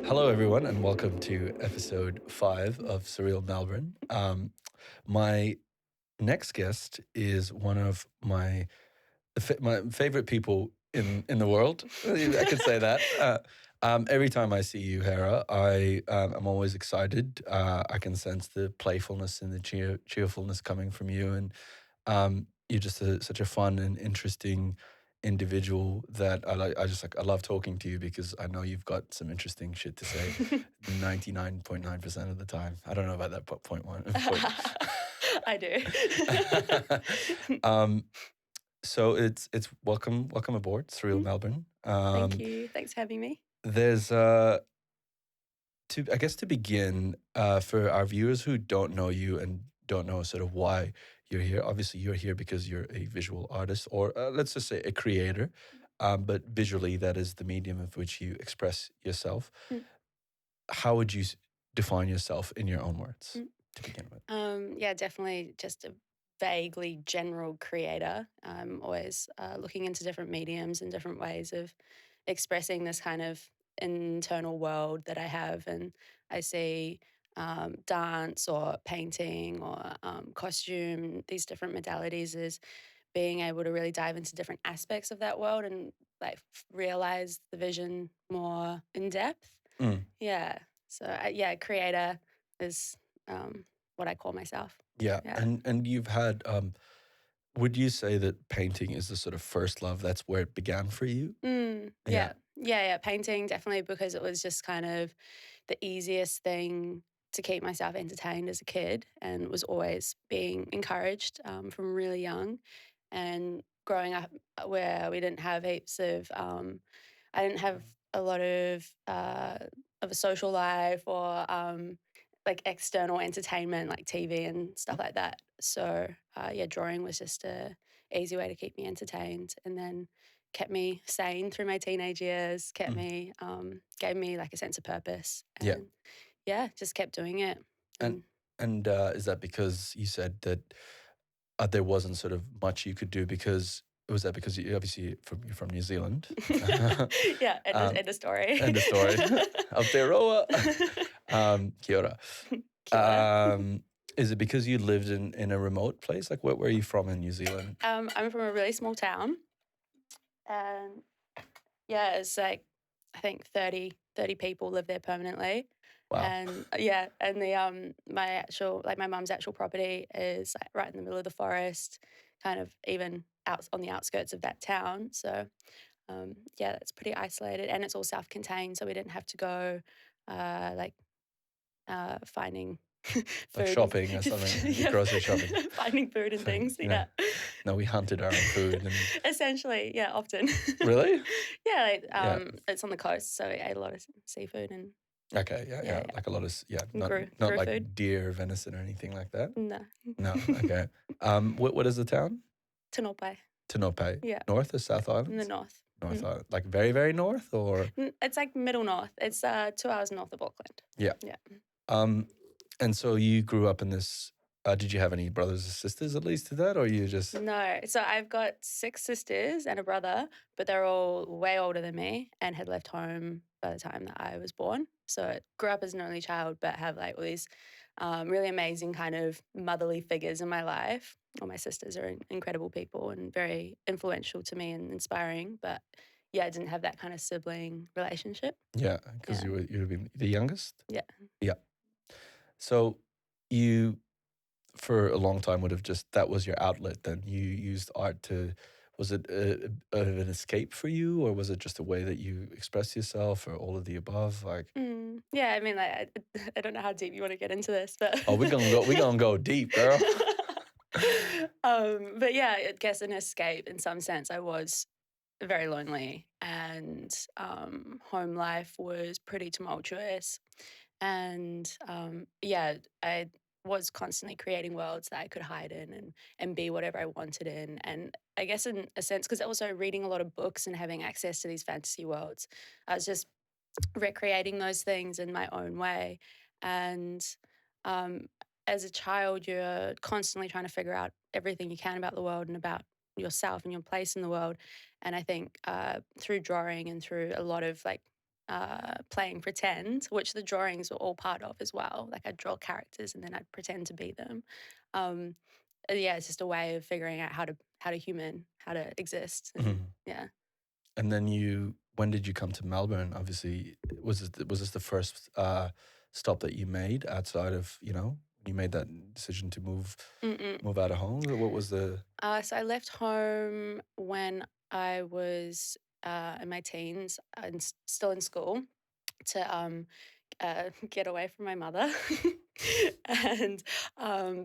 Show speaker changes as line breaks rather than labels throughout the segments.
Hello, everyone, and welcome to episode 5 of Surreal Melbourne. My next guest is one of my favorite people in the world. I could say that. Every time I see you, Hera, I'm always excited. I can sense the playfulness and the cheerfulness coming from you, and you're just such a fun and interesting individual that I like. I love talking to you because I know you've got some interesting shit to say. 99.9% of the time. I don't know about that point one.
I
do.
do.
So it's welcome aboard, Surreal
Mm,
Melbourne.
Thank you. Thanks for having me.
There's to begin, for our viewers who don't know you and don't know sort of why you're here. Obviously, you're here because you're a visual artist, or let's just say a creator. But visually, that is the medium of which you express yourself.
Mm.
How would you define yourself in your own words to begin with?
Yeah, definitely just a vaguely general creator. I'm always looking into different mediums and different ways of expressing this kind of internal world that I have. And I see dance or painting or costume, these different modalities as being able to really dive into different aspects of that world and like realize the vision more in depth.
Mm.
Yeah. So yeah, creator is what I call myself.
Yeah,
Yeah.
and you've had. Would you say that painting is the sort of first love? That's where it began for you? Yeah.
Yeah. Painting definitely because it was just kind of the easiest thing to keep myself entertained as a kid, and was always being encouraged from really young. And growing up where we didn't have heaps of, I didn't have a lot of a social life or like external entertainment like TV and stuff like that. So yeah, drawing was just a easy way to keep me entertained, and then kept me sane through my teenage years. Kept
Mm.
me gave me like a sense of purpose,
Yeah.
and yeah, just kept doing it.
And is that because you said that there wasn't sort of much you could do because was that because you obviously you're from New Zealand?
Yeah, end of story.
End of story. Aotearoa. Kia ora.
Kia ora.
Is it because you lived in a remote place? Like, where are you from in New Zealand?
I'm from a really small town, and yeah, it's like I think 30 people live there permanently.
Wow.
And yeah, and the my mum's actual property is like right in the middle of the forest, kind of even out on the outskirts of that town. So yeah, that's pretty isolated, and it's all self-contained, so we didn't have to go like finding food,
Like shopping or something,
yeah,
grocery shopping.
finding food and things.
Yeah. No, we hunted our own food. And
Essentially, yeah, often.
really?
Yeah,
Yeah.
it's on the coast, so we ate a lot of seafood and
Okay, yeah. Like a lot of not
grew
like
food.
deer, venison, or anything like that.
No.
No. Okay. What is the town?
Tanopai.
Tanopai.
Yeah.
North or South
In
Islands?
the north.
North Island, like very very north, or
It's like middle north. It's 2 hours north of Auckland.
yeah.
Yeah.
And so you grew up in this. Did you have any brothers or sisters at least to that, or you just?
No. So I've got 6 sisters and a brother, but they're all way older than me and had left home by the time that I was born. So I grew up as an only child, but have like all these really amazing kind of motherly figures in my life. All my sisters are incredible people and very influential to me and inspiring. But yeah, I didn't have that kind of sibling relationship.
Yeah, because
Yeah.
you've been the youngest.
Yeah.
Yeah. So you, for a long time, would have just that was your outlet. Then you used art to. Was it an escape for you, or was it just a way that you express yourself, or all of the above? Like,
Yeah, I mean, like, I don't know how deep you want to get into this, but
oh, we're gonna go deep, girl.
But yeah, I guess an escape in some sense. I was very lonely, and home life was pretty tumultuous, and yeah, I was constantly creating worlds that I could hide in and be whatever I wanted in. And I guess in a sense, because also reading a lot of books and having access to these fantasy worlds, I was just recreating those things in my own way. And um, as a child, you're constantly trying to figure out everything you can about the world and about yourself and your place in the world. And I think through drawing and through a lot of like playing pretend, which the drawings were all part of as well. Like I'd draw characters and then I'd pretend to be them. Yeah, it's just a way of figuring out how to exist. And yeah.
And then when did you come to Melbourne? Obviously, was this the first stop that you made outside of, you made that decision to move out of home? What was the?
So I left home when I was in my teens and still in school to get away from my mother and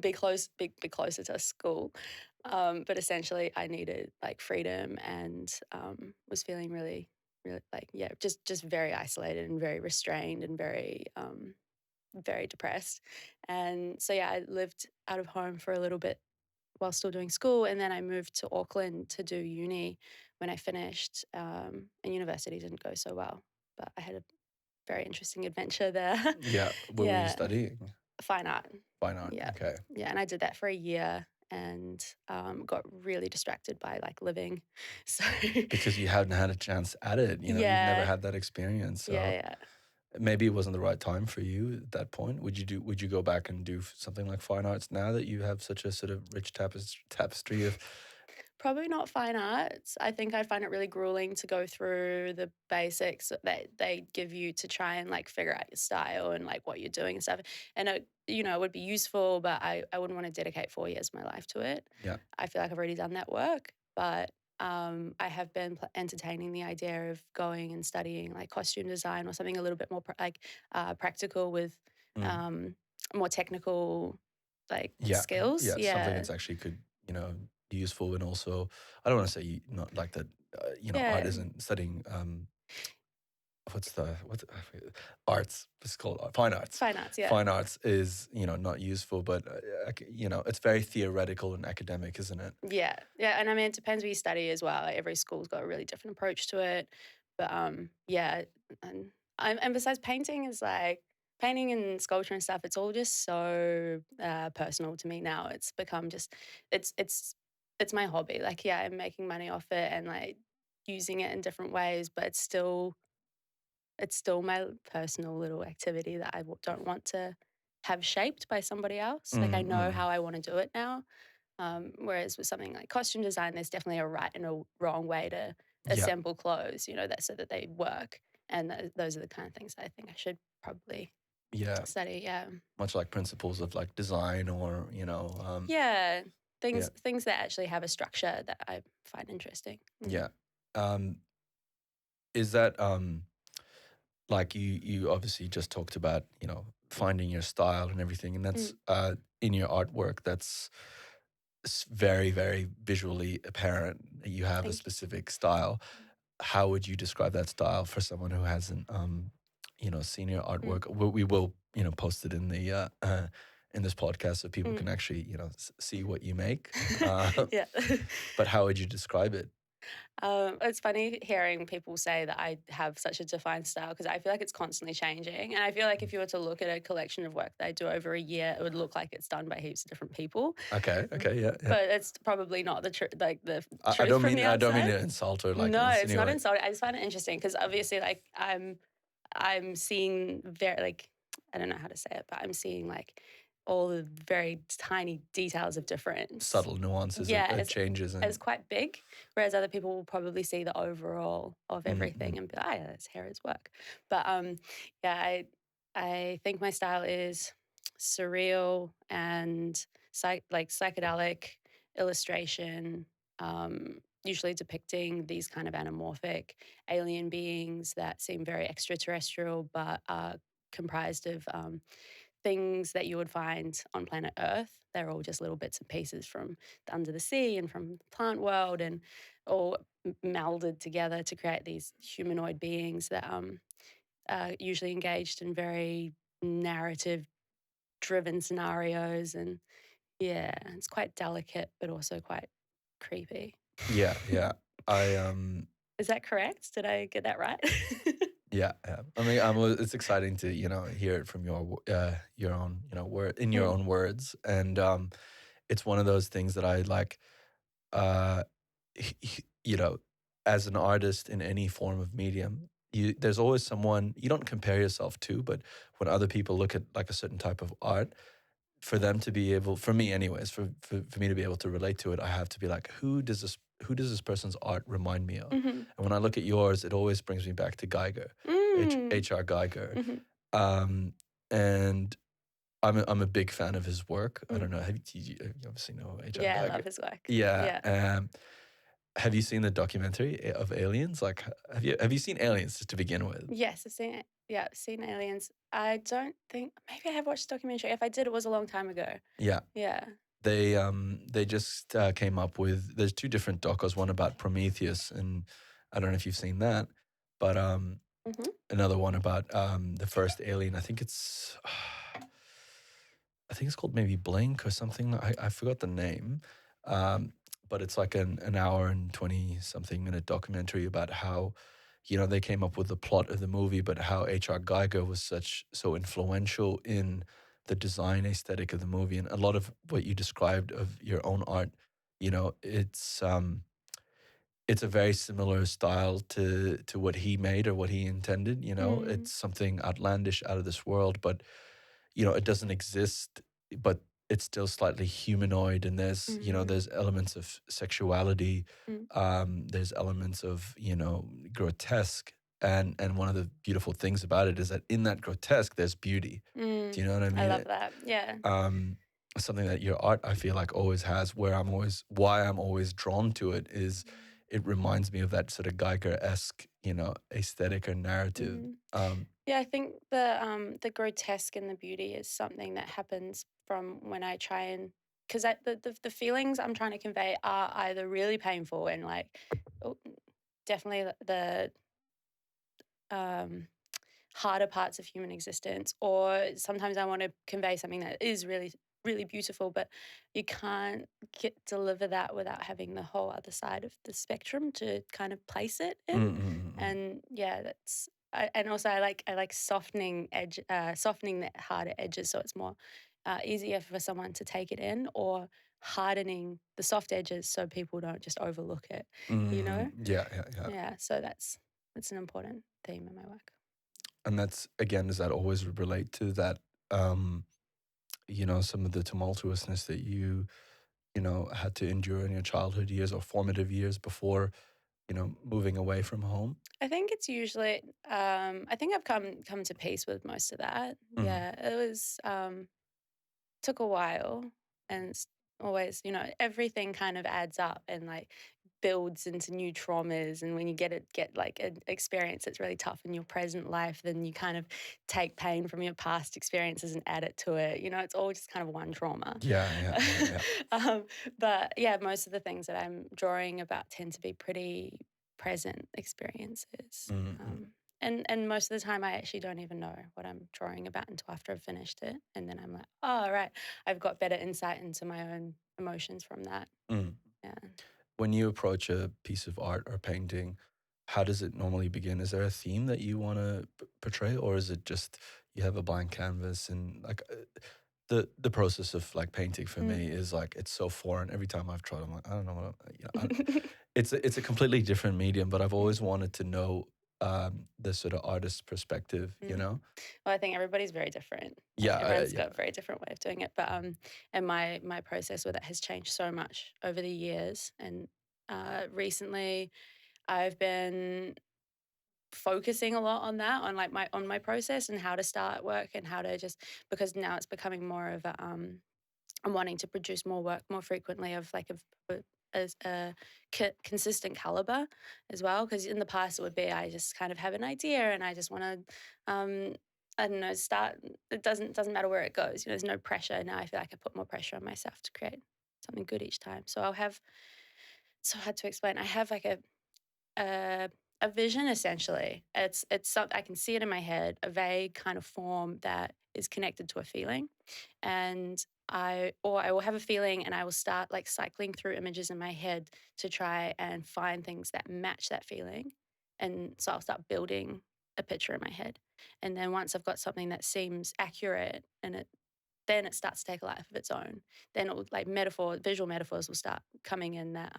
be closer to school. But essentially, I needed like freedom and was feeling really, really like just very isolated and very restrained and very depressed. And so yeah, I lived out of home for a little bit while still doing school, and then I moved to Auckland to do uni when I finished. And university didn't go so well, but I had a very interesting adventure there.
Yeah. What were you
Yeah,
studying?
fine art.
Fine art.
Yeah,
Okay.
yeah, and I did that for a year and got really distracted by like living. So
Because you hadn't had a chance at it, you've never
yeah,
had that experience. So
yeah.
maybe it wasn't the right time for you at that point. Would you go back and do something like fine arts now that you have such a sort of rich tapestry of?
Probably not fine arts. I think I'd find it really grueling to go through the basics that they give you to try and like figure out your style and like what you're doing and stuff. And it would be useful, but I wouldn't want to dedicate 4 years of my life to it.
Yeah.
I feel like I've already done that work, but I have been entertaining the idea of going and studying like costume design or something a little bit more practical with um, more technical like
Yeah,
skills.
yeah, something
Yeah,
that's actually could, be useful, and also, I don't want to say not like that, art
yeah,
isn't studying, I forget, arts, it's called fine arts.
fine arts. Yeah.
Fine arts is, not useful, but, it's very theoretical and academic, isn't it?
Yeah, yeah, and I mean, it depends where you study as well. Like, every school's got a really different approach to it, but yeah, and besides, painting is like painting and sculpture and stuff. It's all just so personal to me now. It's become just it's my hobby. Like, yeah, I'm making money off it and like using it in different ways, but it's still my personal little activity that I don't want to have shaped by somebody else. Like, I know
Mm.
how I want to do it now. Whereas with something like costume design, there's definitely a right and a wrong way to
Yeah,
assemble clothes, that so that they work. And those are the kind of things I think I should probably
yeah,
study. Yeah,
much like principles of like design, or,
yeah,
yeah,
things that actually have a structure that I find interesting.
yeah. Um, is that, like you obviously just talked about, finding your style and everything, and that's
Mm.
in your artwork, that's very, very visually apparent that you have a
Thank you.
specific style. How would you describe that style for someone who hasn't, seen your
Mm.
artwork? We will, post it in the in this podcast so people
Mm.
can actually, see what you make. Uh,
Yeah.
but how would you describe it?
It's funny hearing people say that I have such a defined style because I feel like it's constantly changing. And I feel like if you were to look at a collection of work that I do over a year, it would look like it's done by heaps of different people.
Okay, okay, yeah, yeah.
But it's probably not the
I
truth
don't
from
mean
the
I don't mean
outside.
to insult or like
No, it's not
insinuate.
insulting. I just find it interesting because obviously, like, I'm seeing very like I don't know how to say it, but I'm seeing like all the very tiny details of difference.
Subtle nuances
Yeah,
of changes,
it's
and
quite big, whereas other people will probably see the overall of everything
mm.
and be like, "Oh, yeah, that's Hera's work." But yeah, I think my style is surreal and psychedelic illustration, usually depicting these kind of anamorphic alien beings that seem very extraterrestrial, but are comprised of things that you would find on planet Earth. They're all just little bits and pieces from under the sea and from the plant world, and all melded together to create these humanoid beings that are usually engaged in very narrative driven scenarios. And yeah, it's quite delicate, but also quite creepy.
Yeah, yeah. I
Is that correct? Did I get that right?
Yeah, yeah. I mean, it's exciting to, hear it from your own, word in your
Mm,
own words, and it's one of those things that I like, uh, you know, as an artist in any form of medium. there's always someone you don't compare yourself to, but when other people look at like a certain type of art, for them to be able, for me anyways, for me to be able to relate to it, I have to be like, who does this person's art remind me of?
Mm-hmm.
And when I look at yours, it always brings me back to Geiger,
Mm.
HR Geiger,
Mm-hmm.
um, and I'm a big fan of his work. I
Mm.
don't know, you obviously know HR
Yeah, I
Geiger?
love his work.
Yeah.
Yeah.
Have you seen the documentary of Aliens? Like, have you seen Aliens just to begin with?
Yes, I've seen it. Yeah, I've seen Aliens. I don't think maybe I have watched the documentary. If I did, it was a long time ago.
Yeah.
Yeah.
They just came up with, there's two different docos, one about Prometheus, and I don't know if you've seen that, but
Mm-hmm.
another one about the first alien. I think it's called maybe Blink or something. I forgot the name, but it's like an hour and 20 something minute documentary about how, they came up with the plot of the movie, but how H.R. Geiger was so influential in the design aesthetic of the movie. And a lot of what you described of your own art, it's a very similar style to what he made or what he intended.
Mm.
It's something outlandish, out of this world, but it doesn't exist, but it's still slightly humanoid, and
Mm.
there's elements of sexuality,
Mm.
there's elements of grotesque, and one of the beautiful things about it is that in that grotesque there's beauty. Do
Mm.
you know what I
I
mean?
love that. Yeah.
um, Something that your art, I feel like, always has, why I'm always drawn to it is it reminds me of that sort of Geiger-esque, aesthetic or narrative.
Mm. Yeah, I think the grotesque and the beauty is something that happens from when I try and because the feelings I'm trying to convey are either really painful and like oh, definitely the um, harder parts of human existence, or sometimes I want to convey something that is really really beautiful, but you can't deliver that without having the whole other side of the spectrum to kind of place it
Mm,
in.
mm, mm, mm.
And yeah, and also I like softening the harder edges so it's more easier for someone to take it in, or hardening the soft edges so people don't just overlook it. You know?
Yeah, yeah, yeah.
Yeah. So that's an important theme in my work.
And that's, again, does that always relate to that, um, some of the tumultuousness that you had to endure in your childhood years or formative years before, moving away from home?
I think it's usually I think I've come to peace with most of that.
Mm.
Yeah, it was took a while, and always, everything kind of adds up and like builds into new traumas, and when you get like an experience that's really tough in your present life, then you kind of take pain from your past experiences and add it to it. It's all just kind of one trauma.
Yeah, yeah, yeah, yeah.
um, but yeah, most of the things that I'm drawing about tend to be pretty present experiences.
Mm-mm.
And most of the time, I actually don't even know what I'm drawing about until after I've finished it. And then I'm like, oh, right, I've got better insight into my own emotions from that.
Mm.
Yeah.
When you approach a piece of art or painting, how does it normally begin? Is there a theme that you want to portray, or is it just you have a blank canvas and like the process of like painting for
Mm.
me is like it's so foreign. Every time I've tried, I'm like, I don't know it's a completely different medium, but I've always wanted to know the sort of artist perspective.
Mm. Well, I think everybody's very different. Like
Yeah,
everyone's
yeah.
got a very different way of doing it. But and my process with it has changed so much over the years. And recently, I've been focusing a lot on that, on like my process and how to start work and how to just because now it's becoming more of a I'm wanting to produce more work more frequently of like as a consistent caliber as well, because in the past it would be I just kind of have an idea and I just want to I don't know, start. It doesn't matter where it goes, there's no pressure. Now I feel like I put more pressure on myself to create something good each time. So I'll have, it's so hard to explain, I have like a a vision essentially. It's something I can see it in my head, a vague kind of form that is connected to a feeling, and I will have a feeling and I will start like cycling through images in my head to try and find things that match that feeling, and so I'll start building a picture in my head, and then once I've got something that seems accurate and it then it starts to take a life of its own. Then it will, like visual metaphors will start coming in that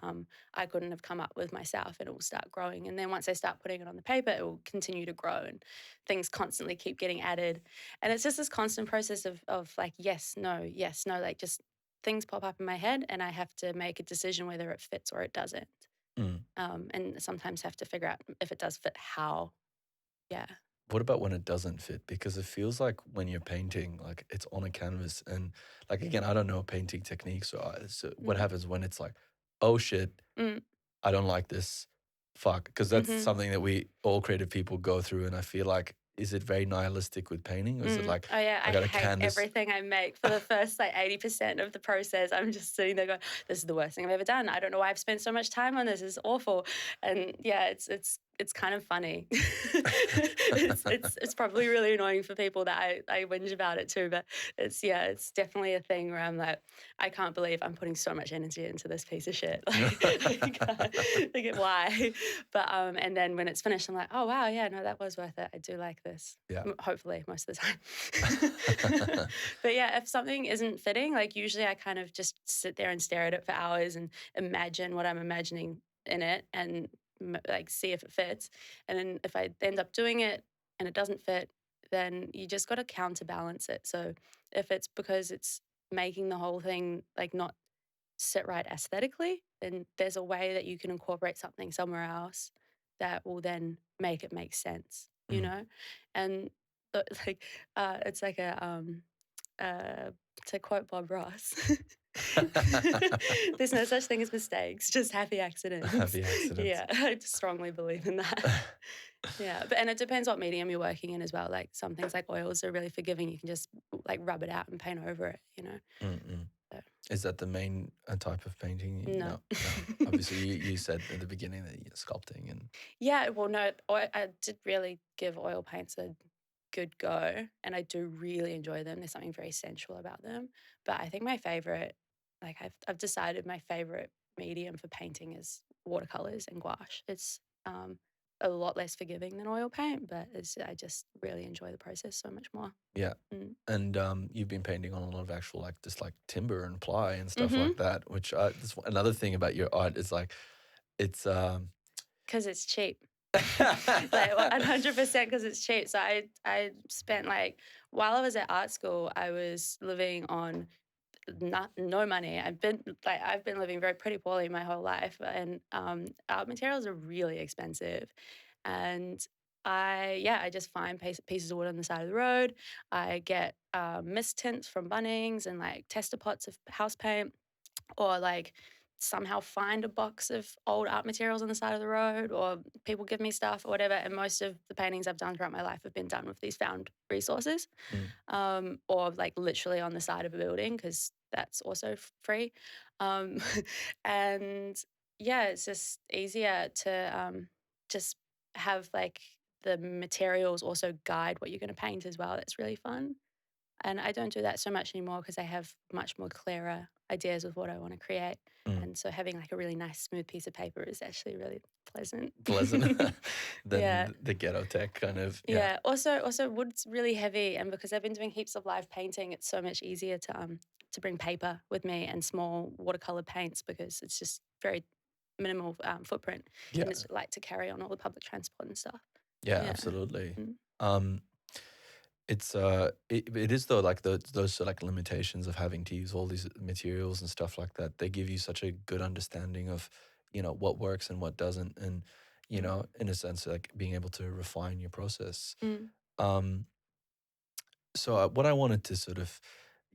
I couldn't have come up with myself, and it will start growing. And then once I start putting it on the paper, it will continue to grow, and things constantly keep getting added. And it's just this constant process of like, yes, no, like just things pop up in my head, and I have to make a decision whether it fits or it doesn't. And sometimes have to figure out if it does fit, how. Yeah.
What about when it doesn't fit? Because it feels like when you're painting, like it's on a canvas, and like again, I don't know painting techniques. So what happens when it's like, oh shit,
Mm.
I don't like this, fuck, because that's
Mm-hmm.
something that we all creative people go through, and I feel like, is it very nihilistic with painting, or is it like,
Oh yeah,
I
I
got a
hate
canvas?
everything I make. For the first like 80% of the process, I'm just sitting there going, "This is the worst thing I've ever done. I don't know why I've spent so much time on this. It's awful." And yeah, it's kind of funny. It's probably really annoying for people that I whinge about it too. But it's definitely a thing where I'm like, I can't believe I'm putting so much energy into this piece of shit. Like why? But and then when it's finished, I'm like, oh wow, yeah, no, that was worth it. I do like this.
Yeah.
Hopefully, most of the time. But yeah, if something isn't fitting, like usually I kind of just sit there and stare at it for hours and imagine what I'm imagining in it, and like see if it fits. And then if I end up doing it and it doesn't fit, then you just got to counterbalance it. So if it's because it's making the whole thing like not sit right aesthetically, then there's a way that you can incorporate something somewhere else that will then make it make sense, you
Mm.
know? And like it's like uh to quote Bob Ross, there's no such thing as mistakes, just happy accidents.
Happy accidents.
Yeah, I strongly believe in that. Yeah, but and it depends what medium you're working in as well. Like some things like oils are really forgiving. You can just like rub it out and paint over it, you know.
Mm-mm.
So,
Is that the main type of painting?
no.
No, no. Obviously, you said at the beginning that you're sculpting and
Yeah, well, no, I did really give oil paints a good go, and I do really enjoy them. There's something very sensual about them. But I think my favorite, like I've decided my favorite medium for painting is watercolors and gouache. It's a lot less forgiving than oil paint, but I just really enjoy the process so much more.
yeah.
Mm.
And you've been painting on a lot of actual like just like timber and ply and stuff
Mm-hmm.
like that. Which this, another thing about your art is like it's
Because it's cheap. Like 100% because it's cheap. So I spent like while I was at art school, I was living on no money. I've been living very pretty poorly my whole life, and art materials are really expensive. And I just find pieces of wood on the side of the road. I get mist tints from Bunnings and like tester pots of house paint, or like somehow find a box of old art materials on the side of the road, or people give me stuff or whatever. And most of the paintings I've done throughout my life have been done with these found resources,
mm,
or like literally on the side of a building because that's also free. Um, and yeah, it's just easier to just have like the materials also guide what you're going to paint as well. That's really fun. And I don't do that so much anymore because I have much more clearer ideas of what I want to create.
mm,
And so having like a really nice smooth piece of paper is actually really pleasant.
pleasant
Yeah.
than the ghetto tech kind of. Yeah.
Yeah. Also wood's really heavy, and because I've been doing heaps of live painting, it's so much easier to bring paper with me and small watercolor paints because it's just very minimal footprint, and
Yeah.
it's light to carry on all the public transport and stuff.
Yeah.
Yeah.
Absolutely.
Mm.
Um, It's it is though like those like limitations of having to use all these materials and stuff like that. They give you such a good understanding of, what works and what doesn't, and
Mm.
in a sense like being able to refine your process.
Mm.
Um, so what I wanted to sort of,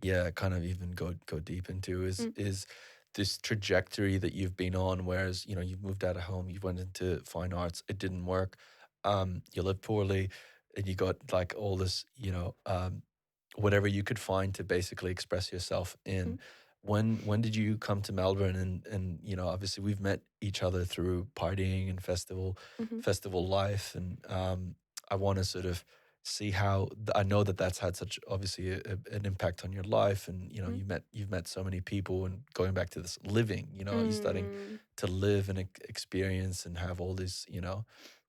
yeah, kind of even go deep into is
Mm.
this trajectory that you've been on. Whereas you've moved out of home, you went into fine arts, it didn't work. You lived poorly, and you got like all this, whatever you could find to basically express yourself in.
Mm.
When did you come to Melbourne? And obviously we've met each other through partying and
Mhm.
festival life, and I want to sort of see how I know that that's had such obviously an impact on your life, and
Mm.
you've met so many people, and going back to this living, you're starting
Mm.
to live and experience and have all these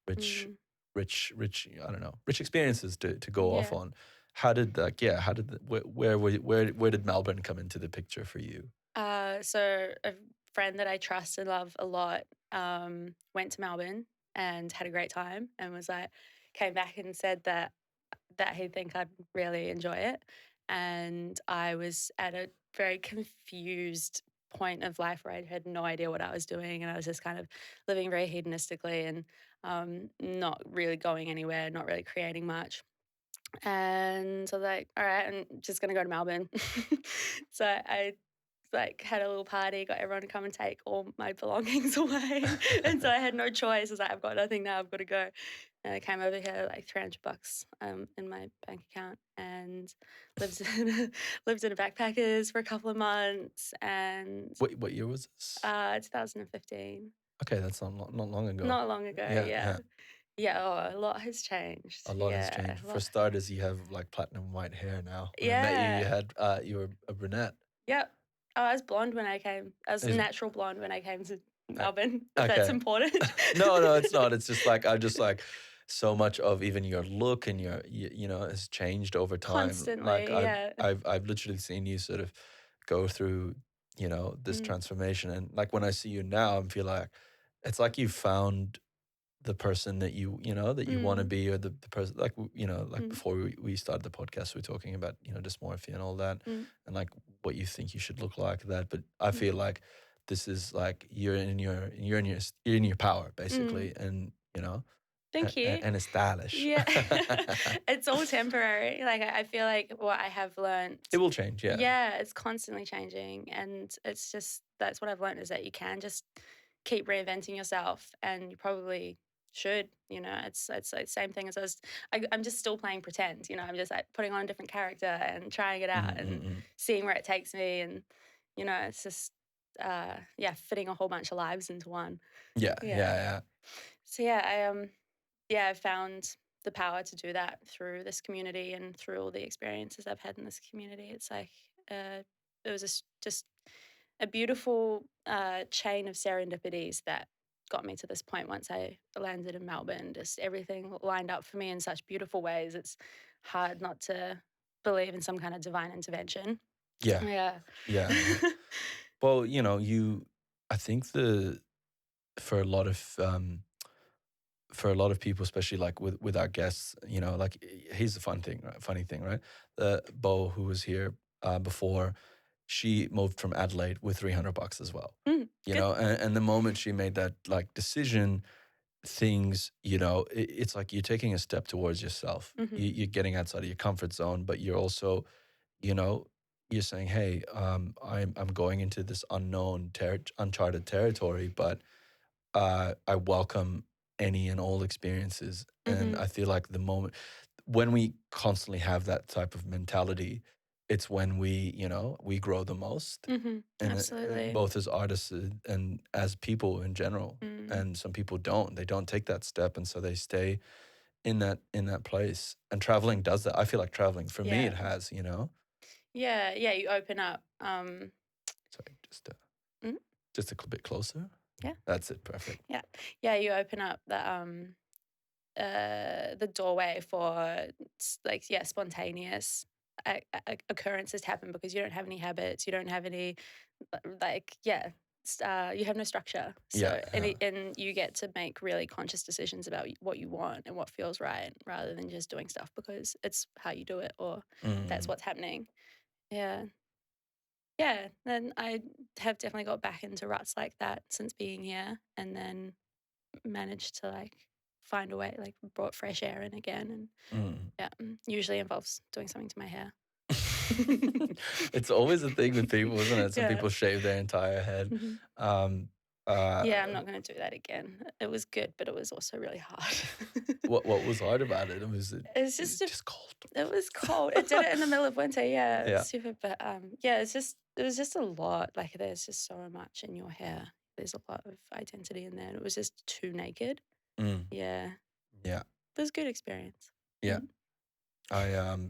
rich
Mm.
rich I don't know, rich experiences to go off
Yeah.
on. How did where did Melbourne come into the picture for you?
So a friend that I trust and love a lot went to Melbourne and had a great time and was like, came back and said that he'd think I'd really enjoy it. And I was at a very confused point of life where I had no idea what I was doing, and I was just kind of living very hedonistically and not really going anywhere, not really creating much. And so I was like, all right, I'm just gonna go to Melbourne. So I like had a little party, got everyone to come and take all my belongings away. And so I had no choice. I was like, I've got nothing now, I've got to go. And I came over here like $300 in my bank account and lived in lived in a backpackers for a couple of months and
What year was this?
2015.
Okay, that's not long ago.
Not long ago,
Yeah,
yeah.
yeah.
Yeah, oh, a lot has changed.
A lot has
Yeah,
changed.
a
For
lot.
starters, you have like platinum white hair now. When I met you,
Yeah.
you were a brunette.
Yep. Oh, I was blonde when I came. I was
Is
natural blonde when I came to
uh,
Melbourne, if that's
okay.
important.
No, it's not. It's just like I'm just like so much of even your look and has changed over time. Like
Constantly, yeah.
I've literally seen you sort of go through, this
Mm,
transformation. And like when I see you now, I feel like it's like you found the person that that you want to
mm,
be, or the person like like
mm,
before we started the podcast, we were talking about dysmorphia and all that,
mm,
and like what you think you should look like that. But I feel
mm,
like this is like you're in your power
mm.
basically, and
Thank you.
and it's stylish.
Yeah. It's all temporary. Like, I feel like what I have
It
learnt,
will change, yeah.
yeah, it's constantly changing. And it's just, that's what I've learned is that you can just keep reinventing yourself, and you probably should. It's like same thing as I'm just still playing pretend. I'm just like putting on a different character and trying it out and
Mm-mm-mm.
seeing where it takes me. And it's just yeah, fitting a whole bunch of lives into one.
Yeah,
Yeah.
yeah,
So yeah, I found the power to do that through this community and through all the experiences I've had in this community. It's like it was just a beautiful chain of serendipities that got me to this point once I landed in Melbourne. Just everything lined up for me in such beautiful ways. It's hard not to believe in some kind of divine intervention.
yeah,
Yeah.
yeah, yeah. Well, I think the for a lot of for a lot of people, especially like with our guests, like here's the funny thing, right? Bo, who was here before, she moved from Adelaide with $300 as well.
Good.
And the moment she made that like decision, things, it's like you're taking a step towards yourself.
Hmm.
You're getting outside of your comfort zone, but you're also, you know, you're saying, hey, I'm going into this uncharted territory, but I welcome any and all experiences. And
Hmm.
I feel like the moment when we constantly have that type of mentality, it's when we grow the most.
Hmm.
And
Absolutely.
both as artists and as people in general.
Mm.
And some people don't. They don't take that step, and so they stay in that place. And traveling does that. I feel like traveling for me,
Yeah.
it has.
Yeah. Yeah. You open up.
Sorry,
Mm,
just a bit closer.
yeah.
That's it. Perfect.
Yeah. Yeah. You open up the doorway for like, yeah, spontaneous occurrences to happen because you don't have any habits, you don't have any like, yeah, you have no structure.
Yeah.
So and you get to make really conscious decisions about what you want and what feels right, rather than just doing stuff because it's how you do it or that's
Mm.
what's happening. Yeah. Yeah, then I have definitely got back into ruts like that since being here, and then managed to like find a way, like brought fresh air in again. And
Mm.
yeah, usually involves doing something to my hair.
It's always a thing with people, isn't it? Some
Yeah.
people shave their entire head.
Mhm.
Um, uh,
Yeah, I'm not going to do that again. It was good, but it was also really hard.
what was hard about it? Was it
It's just
just cold?
it was cold. It did it in the middle of winter. Yeah, it
Yeah.
was super. But yeah, it was just a lot. Like there's just so much in your hair. There's a lot of identity in there. And it was just too naked.
Mm.
Yeah,
Yeah.
it was a good experience.
Yeah.
Mm.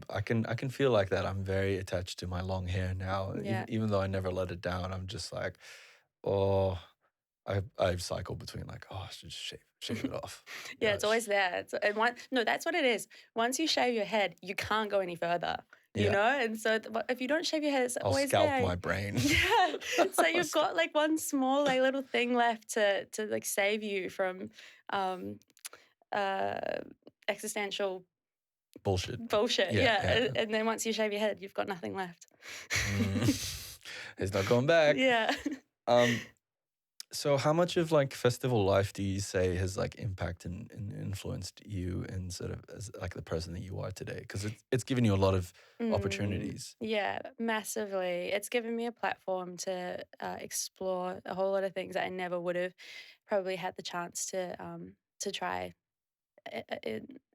I can feel like that. I'm very attached to my long hair now.
Yeah.
Even though I never let it down, I'm just like, oh, I cycle between like, oh, I should just shave it off.
Yeah, it's always there. No, that's what it is. Once you shave your head, you can't go any further,
Yeah.
And so if you don't shave your head, it's
I'll
always
scalp
there.
my brain.
Yeah. So you've got like one small like little thing left to like save you from uh existential
Bullshit.
bullshit.
Yeah,
Yeah.
yeah.
And then once you shave your head, you've got nothing left.
It's not going back.
Yeah.
So how much of like festival life do you say has like impacted and influenced you and sort of as like the person that you are today? Because it's given you a lot of opportunities.
Yeah, massively. It's given me a platform to explore a whole lot of things that I never would have probably had the chance to try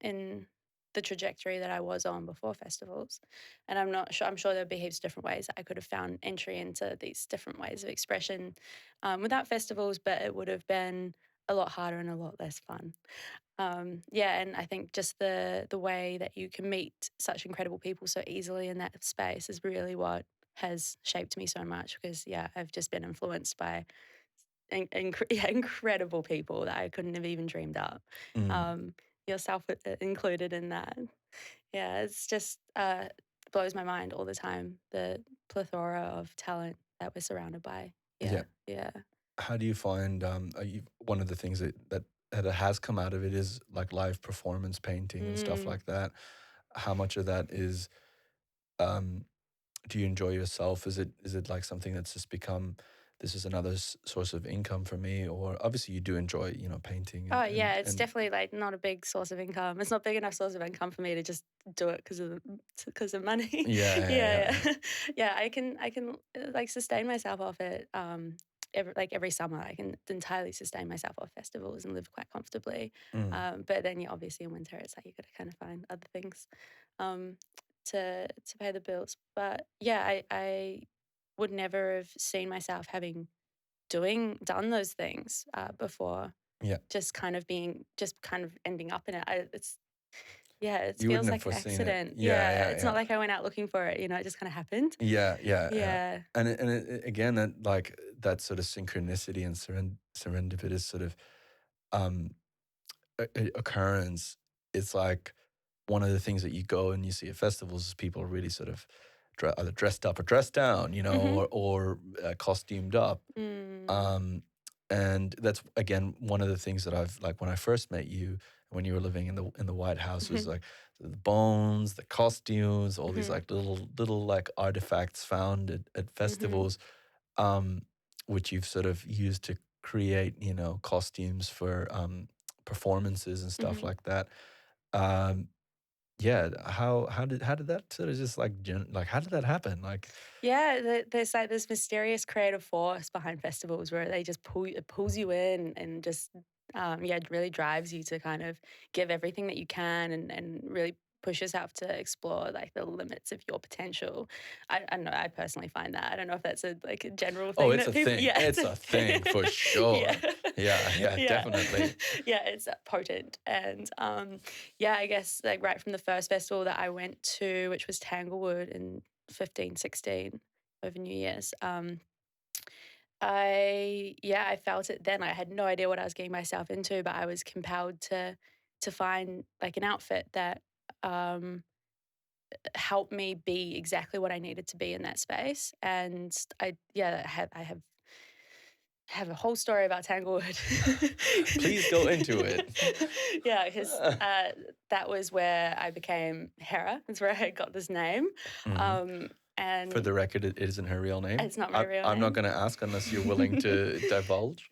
in the trajectory that I was on before festivals. And I'm not sure. I'm sure there'd be heaps of different ways that I could have found entry into these different ways of expression without festivals, but it would have been a lot harder and a lot less fun. Yeah, and I think just the way that you can meet such incredible people so easily in that space is really what has shaped me so much because yeah, I've just been influenced by incredible people that I couldn't have even dreamed up.
Mm,
Um, yourself included in that. Yeah, it's just blows my mind all the time the plethora of talent that we're surrounded by.
yeah.
Yeah, yeah.
How do you find one of the things that has come out of it is like live performance painting and stuff
Mm.
like that. How much of that is um, do you enjoy yourself? Is it like something that's just become this is another source of income for me? Or obviously you do enjoy painting
Oh yeah,
and
it's definitely like not a big source of income. It's not big enough source of income for me to just do it because of money.
yeah, yeah,
Yeah,
yeah,
yeah, yeah. I can like sustain myself off it. Every summer, I can entirely sustain myself off festivals and live quite comfortably.
yeah. Mm,
But then, yeah, obviously in winter, it's like you got to kind of find other things um, to pay the bills. But yeah, I would never have seen myself having done those things before
yeah.
just kind of ending up in it. Yeah, it
You wouldn't
feels
have
like an
foreseen it.
accident.
Yeah,
Yeah,
yeah,
it's not
yeah.
like I went out looking for it, it just kind of happened.
Yeah, yeah, yeah.
Yeah.
Again, that like that sort of synchronicity and serendipitous sort of um, occurrence. It's like one of the things that you go and you see at festivals is people really sort of either dressed up or dressed down,
Mhm.
or costumed up.
Mm.
Um, and that's again one of the things that I've like when I first met you when you were living in the White House was
Mhm.
like the bones, the costumes, all these
Mhm.
like little like artifacts found at
Mhm.
festivals, um, which you've sort of used to create costumes for performances and stuff
Mhm.
like that. Um, yeah, how did that sort of just like like how did that happen? Like,
Yeah, there's like this mysterious creative force behind festivals where they just it pulls you in and just yeah, it really drives you to kind of give everything that you can and really push yourself to explore like the limits of your potential. I don't know, I personally find that. I don't know if that's a general
oh,
thing
it's
that
a
people
thing.
yeah,
It's a thing for
yeah.
sure. Yeah, yeah,
Yeah.
definitely.
Yeah, it's potent. And yeah, I guess like right from the first festival that I went to, which was Tanglewood in 15, 16 over New Year's. I felt it then. I had no idea what I was getting myself into, but I was compelled to find like an outfit that um, helped me be exactly what I needed to be in that space. And I have a whole story about Tanglewood.
Please go into it.
Yeah, because that was where I became Hera. That's where I got this name.
Mhm.
Um,
For
and
the record, it isn't her real name.
it's not my real
I'm not
name.
going to ask unless you're willing to divulge.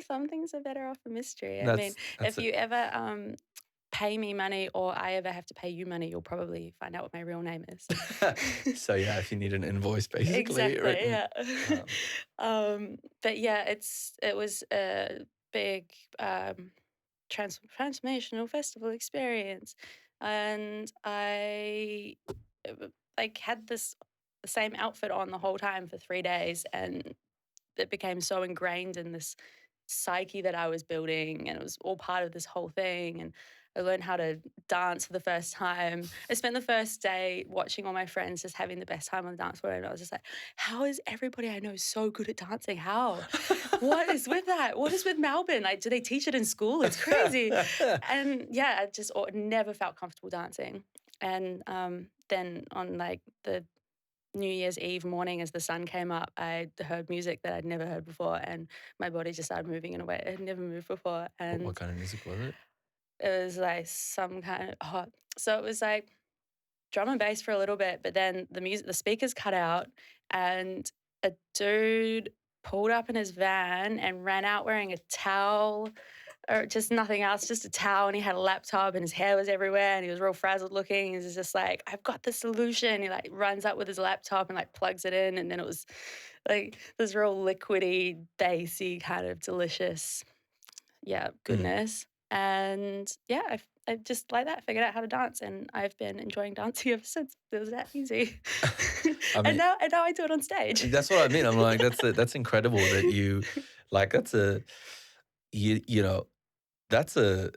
Some things are better off a mystery. I mean,
That's
if
it.
you ever pay me money or I ever have to pay you money, you'll probably find out what my real name is.
So yeah, if you need an invoice, basically
Exactly,
written.
yeah.
Um,
But yeah, it was a big transformational festival experience, and I like had this the same outfit on the whole time for 3 days, and it became so ingrained in this psyche that I was building, and it was all part of this whole thing. And I learned how to dance for the first time. I spent the first day watching all my friends just having the best time on the dance floor, and I was just like, how is everybody I know so good at dancing? How? What is with that? What is with Melbourne? Like, do they teach it in school? It's crazy. And yeah, I just never felt comfortable dancing. And then on like the New Year's Eve morning as the sun came up, I heard music that I'd never heard before, and my body just started moving in a way it had never moved before.
What
And
kind of music was it?
it was like some kind of hot. So it was like drum and bass for a little bit, but then the speakers cut out, and a dude pulled up in his van and ran out wearing a towel or just nothing else, just a towel, and he had a laptop and his hair was everywhere and he was real frazzled looking. He was just like, I've got the solution. He like runs up with his laptop and like plugs it in, and then it was like this real liquidy, bassy kind of delicious, goodness. And yeah, I just like that figured out how to dance, and I've been enjoying dancing ever since. It was that easy.
I mean,
and now I do it on stage.
that's what I mean. I'm like, that's incredible that you, like, you know, that's a,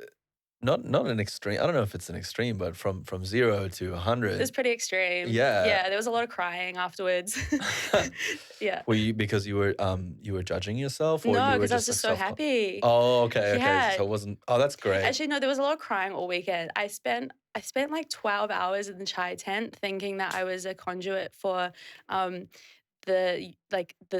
not an extreme. I don't know if it's an extreme, but from 0 to
It was
100.
pretty extreme.
Yeah.
Yeah, there was a lot of crying afterwards. Yeah.
Were you, because you were judging yourself, or
No,
you were
because I was
just like
just so happy.
Oh, okay.
Yeah.
So it wasn't. Oh, that's great.
Actually, no, there was a lot of crying all weekend. I spent like 12 hours in the chai tent thinking that I was a conduit for the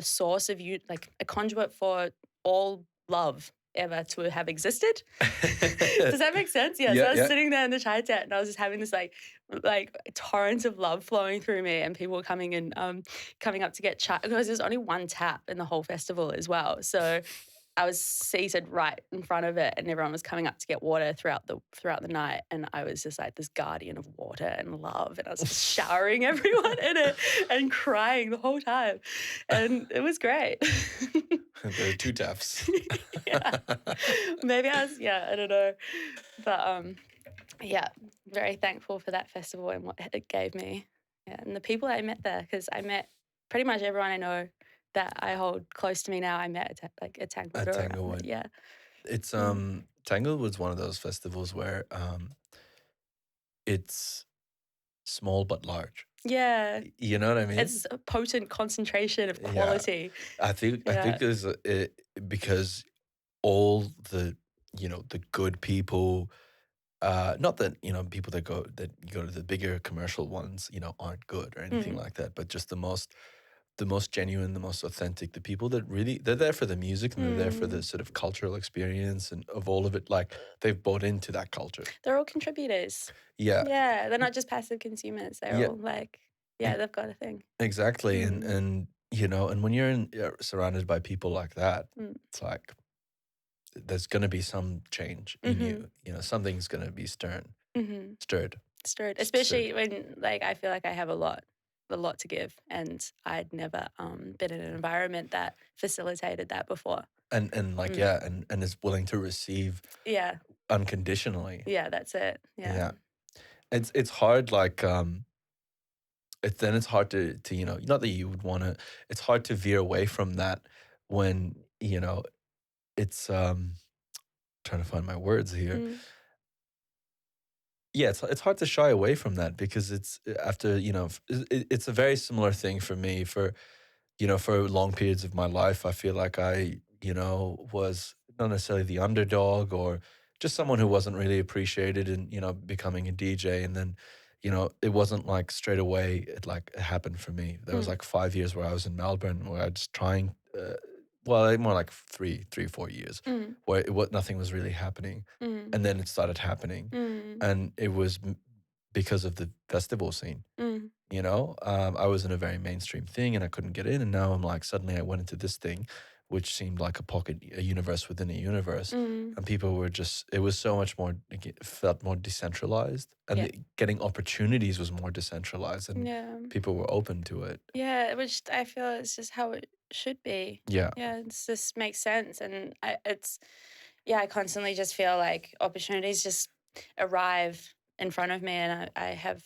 source of you, like a conduit for all love ever to have existed. Does that make sense? Yeah. So I was sitting there in the chai tent and I was just having this like torrent of love flowing through me, and people coming and coming up to get chai, because there's only one tap in the whole festival as well. So I was seated right in front of it, and everyone was coming up to get water throughout the night, and I was just like this guardian of water and love, and I was just showering everyone in it and crying the whole time, and it was great.
There are 2 taps.
Yeah, maybe I don't know, but yeah, very thankful for that festival and what it gave me. Yeah, and the people I met there, because I met pretty much everyone I know that I hold close to me now. I met at Tanglewood.
At Tanglewood.
Yeah.
It's Tanglewood's one of those festivals where it's small but large.
Yeah.
You know what I mean?
It's a potent concentration of quality.
I think there's because all the the good people, not that people that go to the bigger commercial ones aren't good or anything like that, but just the most genuine, the most authentic, the people that really, they're there for the music, and they're there for the sort of cultural experience and of all of it. Like, they've bought into that culture.
They're all contributors.
Yeah.
Yeah, they're not just passive consumers. They're all like, they've got a thing.
Exactly. And and when you're surrounded by people like that, it's like there's going to be some change in you. Something's going to be stirred.
Especially when like I feel like I have a lot to give, and I'd never been in an environment that facilitated that before.
And and is willing to receive unconditionally.
Yeah, that's it. Yeah.
It's hard, like it's hard to not that you would want to, it's hard to veer away from that when it's trying to find my words here. Yeah, it's hard to shy away from that, because it's after it's a very similar thing for me. For for long periods of my life, I feel like I was not necessarily the underdog, or just someone who wasn't really appreciated in becoming a DJ. And then it wasn't like straight away it happened for me. There was like 5 years where I was in Melbourne, where I was trying well, more like 4 years, where nothing was really happening. And then it started happening. And it was because of the festival scene. I was in a very mainstream thing and I couldn't get in. And now I'm like, suddenly I went into this thing, which seemed like a universe within a universe. And people were just, it was so much more, it felt more decentralized. And getting opportunities was more decentralized. And people were open to it.
Yeah, which I feel is just how it should be.
Yeah.
Yeah, it just makes sense. And I constantly just feel like opportunities just arrive in front of me, and I have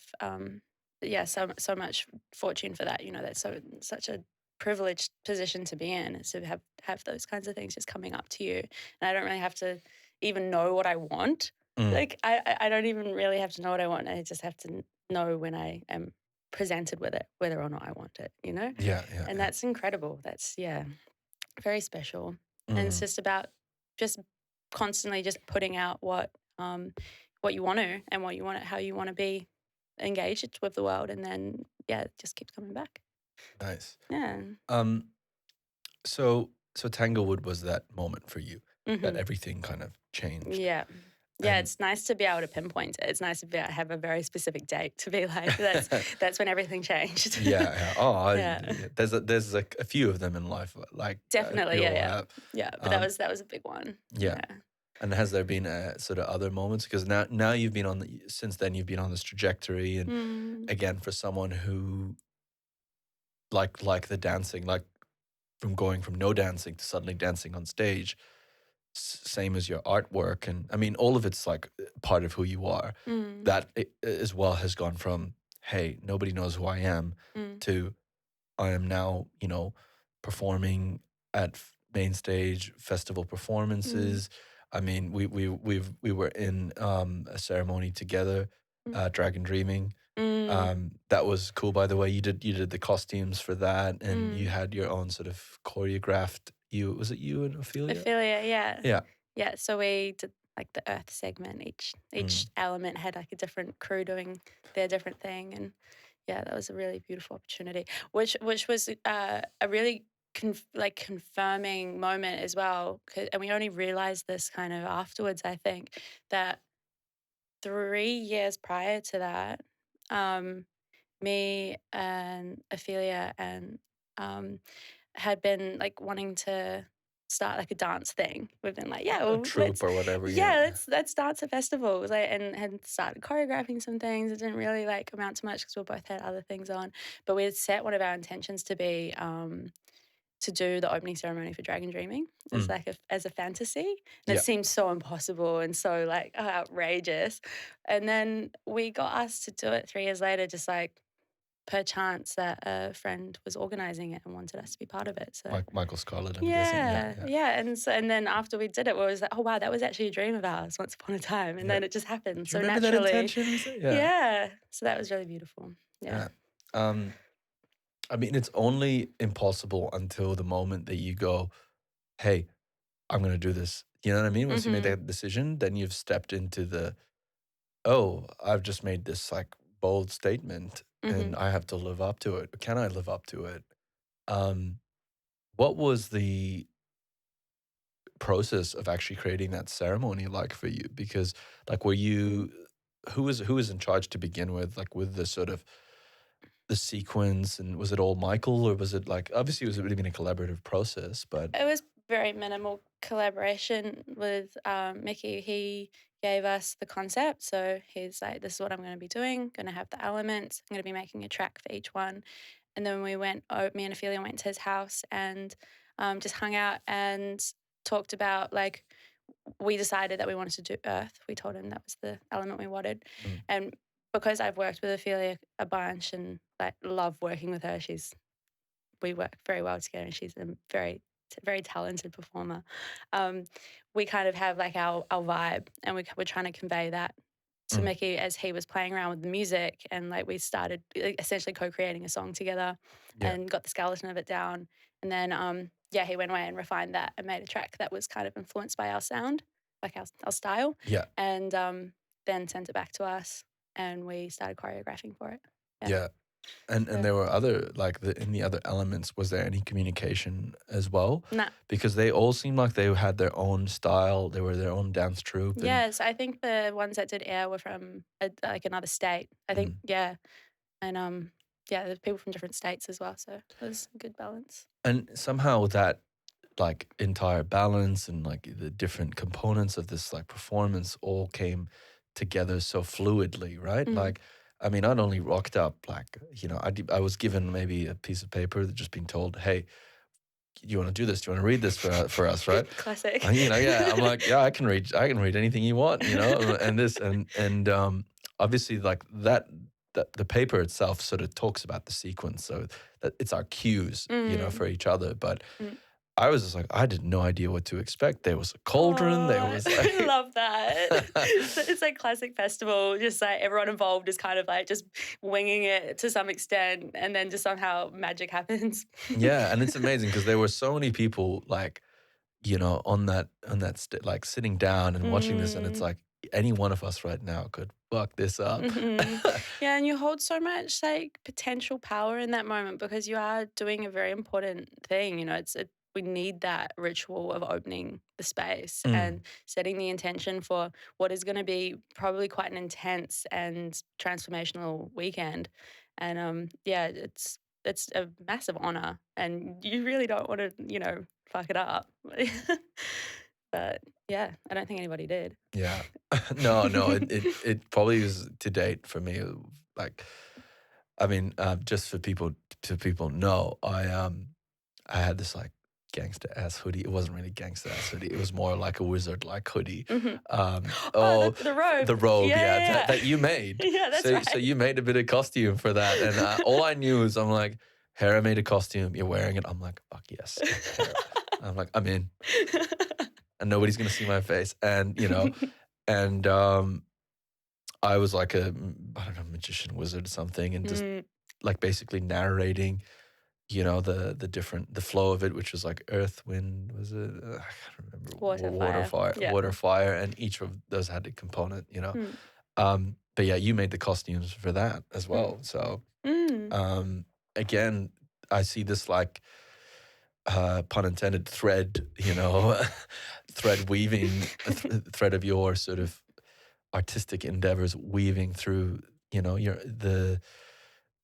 so much fortune for that. That's such a privileged position to be in, is to have those kinds of things just coming up to you, and I don't really have to even know what I want.
Mm.
Like, I don't even really have to know what I want. I just have to know when I am presented with it, whether or not I want it, you know?
Yeah, yeah,
And
yeah.
that's incredible. That's, yeah, very special. And it's
Mm.
just about just constantly just putting out what you want to and what you want, how you want to be engaged with the world. And then, yeah, it just keeps coming back.
Nice.
Yeah.
Um, so Tanglewood was that moment for you that
Hmm.
everything kind of changed.
Yeah. Yeah,
And
it's nice to be able to pinpoint it. It's nice to have a very specific date to be like, that's when everything changed.
yeah, yeah. Oh,
Yeah.
yeah. There's like a few of them in life, like we
Definitely. Yeah,
all
yeah.
have.
Yeah. But
Um,
that was a big one.
yeah.
Yeah.
And has there been sort of other moments? Because now you've been since then you've been on this trajectory, and
Mm,
again for someone who like the dancing, like from going from no dancing to suddenly dancing on stage, same as your artwork, and I mean all of it's like part of who you are.
mm,
That as well has gone from hey nobody knows who I am
mm,
to I am now, performing at main stage festival
mm,
performances. I mean, we were in a ceremony together,
mm,
Dragon Dreaming.
mm,
That was cool, by the way. You did the costumes for that, and you
mm.
had your own sort of choreographed. You was it you and Ophelia?
Affiliate, yeah.
Yeah.
Yeah. So we did like the Earth segment. Each
Mm.
element had like a different crew doing their different thing, and yeah, that was a really beautiful opportunity, which was a really confirming moment as well. And we only realized this kind of afterwards. I think that 3 years prior to that, um, me and Ophelia and um, had been like wanting to start like a dance thing. We've been like, yeah,
A
well,
troupe or whatever. Yeah.
let's dance at festivals, like, and had started choreographing some things. It didn't really like amount to much because we both had other things on, but we had set one of our intentions to be to do the opening ceremony for Dragon Dreaming as
Mm.
like as a fantasy, and it
Yeah.
seemed so impossible and so like outrageous. And then we got asked to do it 3 years later, just like per chance that a friend was organizing it and wanted us to be part of it. So
Michael Scarlett, I'm guessing. Yeah.
yeah,
Yeah.
yeah, and then after we did it, we was like, oh wow, that was actually a dream of ours once upon a time, and
Yeah.
then it just happened
Do you
so
remember that
naturally.
intention? Was it? Yeah.
Yeah, so that was really beautiful. Yeah.
Yeah. Um, I mean, it's only impossible until the moment that you go, hey, I'm going to do this. You know what I mean? Once you made
Mhm.
that decision, then you've stepped into oh, I've just made this like bold statement and
Mhm.
I have to live up to it. Can I live up to it? Um, what was the process of actually creating that ceremony like for you? Because like, were
Mm.
you, who was in charge to begin with, like with the sort of the sequence, and was it all Michael, or was it like obviously it would have been a collaborative process, but
It was very minimal collaboration with Mickey. He gave us the concept. So he's like, this is what I'm going to be doing, going to have the elements. I'm going to be making a track for each one. And then we went, me and Ophelia went to his house and just hung out and talked about like, we decided that we wanted to do Earth. We told him that was the element we wanted.
mm,
And because I've worked with Ophelia a bunch and like love working with her, we work very well together and she's a very talented performer. Um, we kind of have like our vibe and we're trying to convey that to
mm,
Mickey as he was playing around with the music, and like we started essentially co-creating a song together
yeah,
and got the skeleton of it down. And then yeah, he went away and refined that and made a track that was kind of influenced by our sound, like our style,
yeah,
and then sent it back to us and we started choreographing for it. Yeah.
yeah. And
So
there were other like in the other elements. Was there any communication as well?
nah.
Because they all seemed like they had their own style. They were their own dance troupe, and
Yes, I think the ones that did air were from like another state. I think,
mm.
yeah, and yeah, there's people from different states as well, so it was a good balance.
And somehow that like entire balance and like the different components of this like performance all came together so fluidly, right?
Mm.
Like, I mean, I'd only rocked up like I was given maybe a piece of paper that just been told, hey, you want to do this? Do you want to read this for us, right?
Classic.
And, yeah, I'm like, yeah, I can read anything you want, and this and obviously like that the paper itself sort of talks about the sequence, so that it's our cues, for
Mm,
each other. But
mm.
I was just like, I had no idea what to expect. There was a cauldron. There
Oh,
was
I
like,
love that. So it's like classic festival, just like everyone involved is kind of like just winging it to some extent, and then just somehow magic happens.
yeah, and it's amazing because there were so many people like, on like sitting down and watching this, and it's
Mm.
like any one of us right now could fuck this up.
Yeah, and you hold so much like potential power in that moment because you are doing a very important thing. We need that ritual of opening the space
Mm,
and setting the intention for what is going to be probably quite an intense and transformational weekend. And yeah, it's a massive honor, and you really don't want to fuck it up. But yeah, I don't think anybody did.
yeah. No, it probably is to date for me. Like, I mean, just for people know, I had this like gangster ass hoodie. It wasn't really gangster ass hoodie. It was more like a wizard like hoodie.
Mhm. Oh,
Oh,
the robe.
the robe,
Yeah,
yeah,
yeah,
that you
yeah.
made.
Yeah, that's
So
right.
you made a bit of costume for that, and all I knew is I'm like, Hera made a costume. You're wearing it. I'm like, fuck yes, Hera. I'm like, I'm in, and nobody's gonna see my face, and and I was like I don't know, magician, wizard, or something, and just
Mm,
like basically narrating the flow of it, which was like earth, wind, was it? I can't remember.
water,
Water,
fire.
fire,
Yeah.
water, fire, and each of those had a component.
Mm,
But yeah, you made the costumes for that as
mm,
well. So
mm,
um, again, I see this like pun intended thread, thread weaving, thread of your sort of artistic endeavors weaving through, your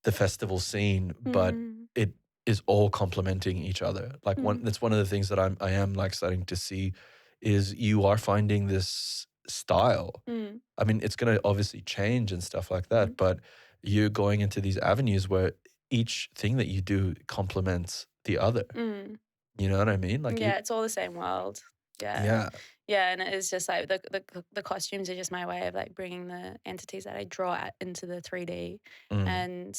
the festival scene, but
mm,
it is all complementing each other. Like
mm,
that's one of the things that I am like starting to see is you are finding this style.
mm,
I mean, it's going to obviously change and stuff like
mhm,
that, but you're going into these avenues where each thing that you do complements the other.
mm.
You know what I mean? Like you,
Yeah, it's all the same world. Yeah.
yeah.
Yeah, and it is just like the costumes are just my way of like bringing the entities that I draw into the 3D,
Mm,
and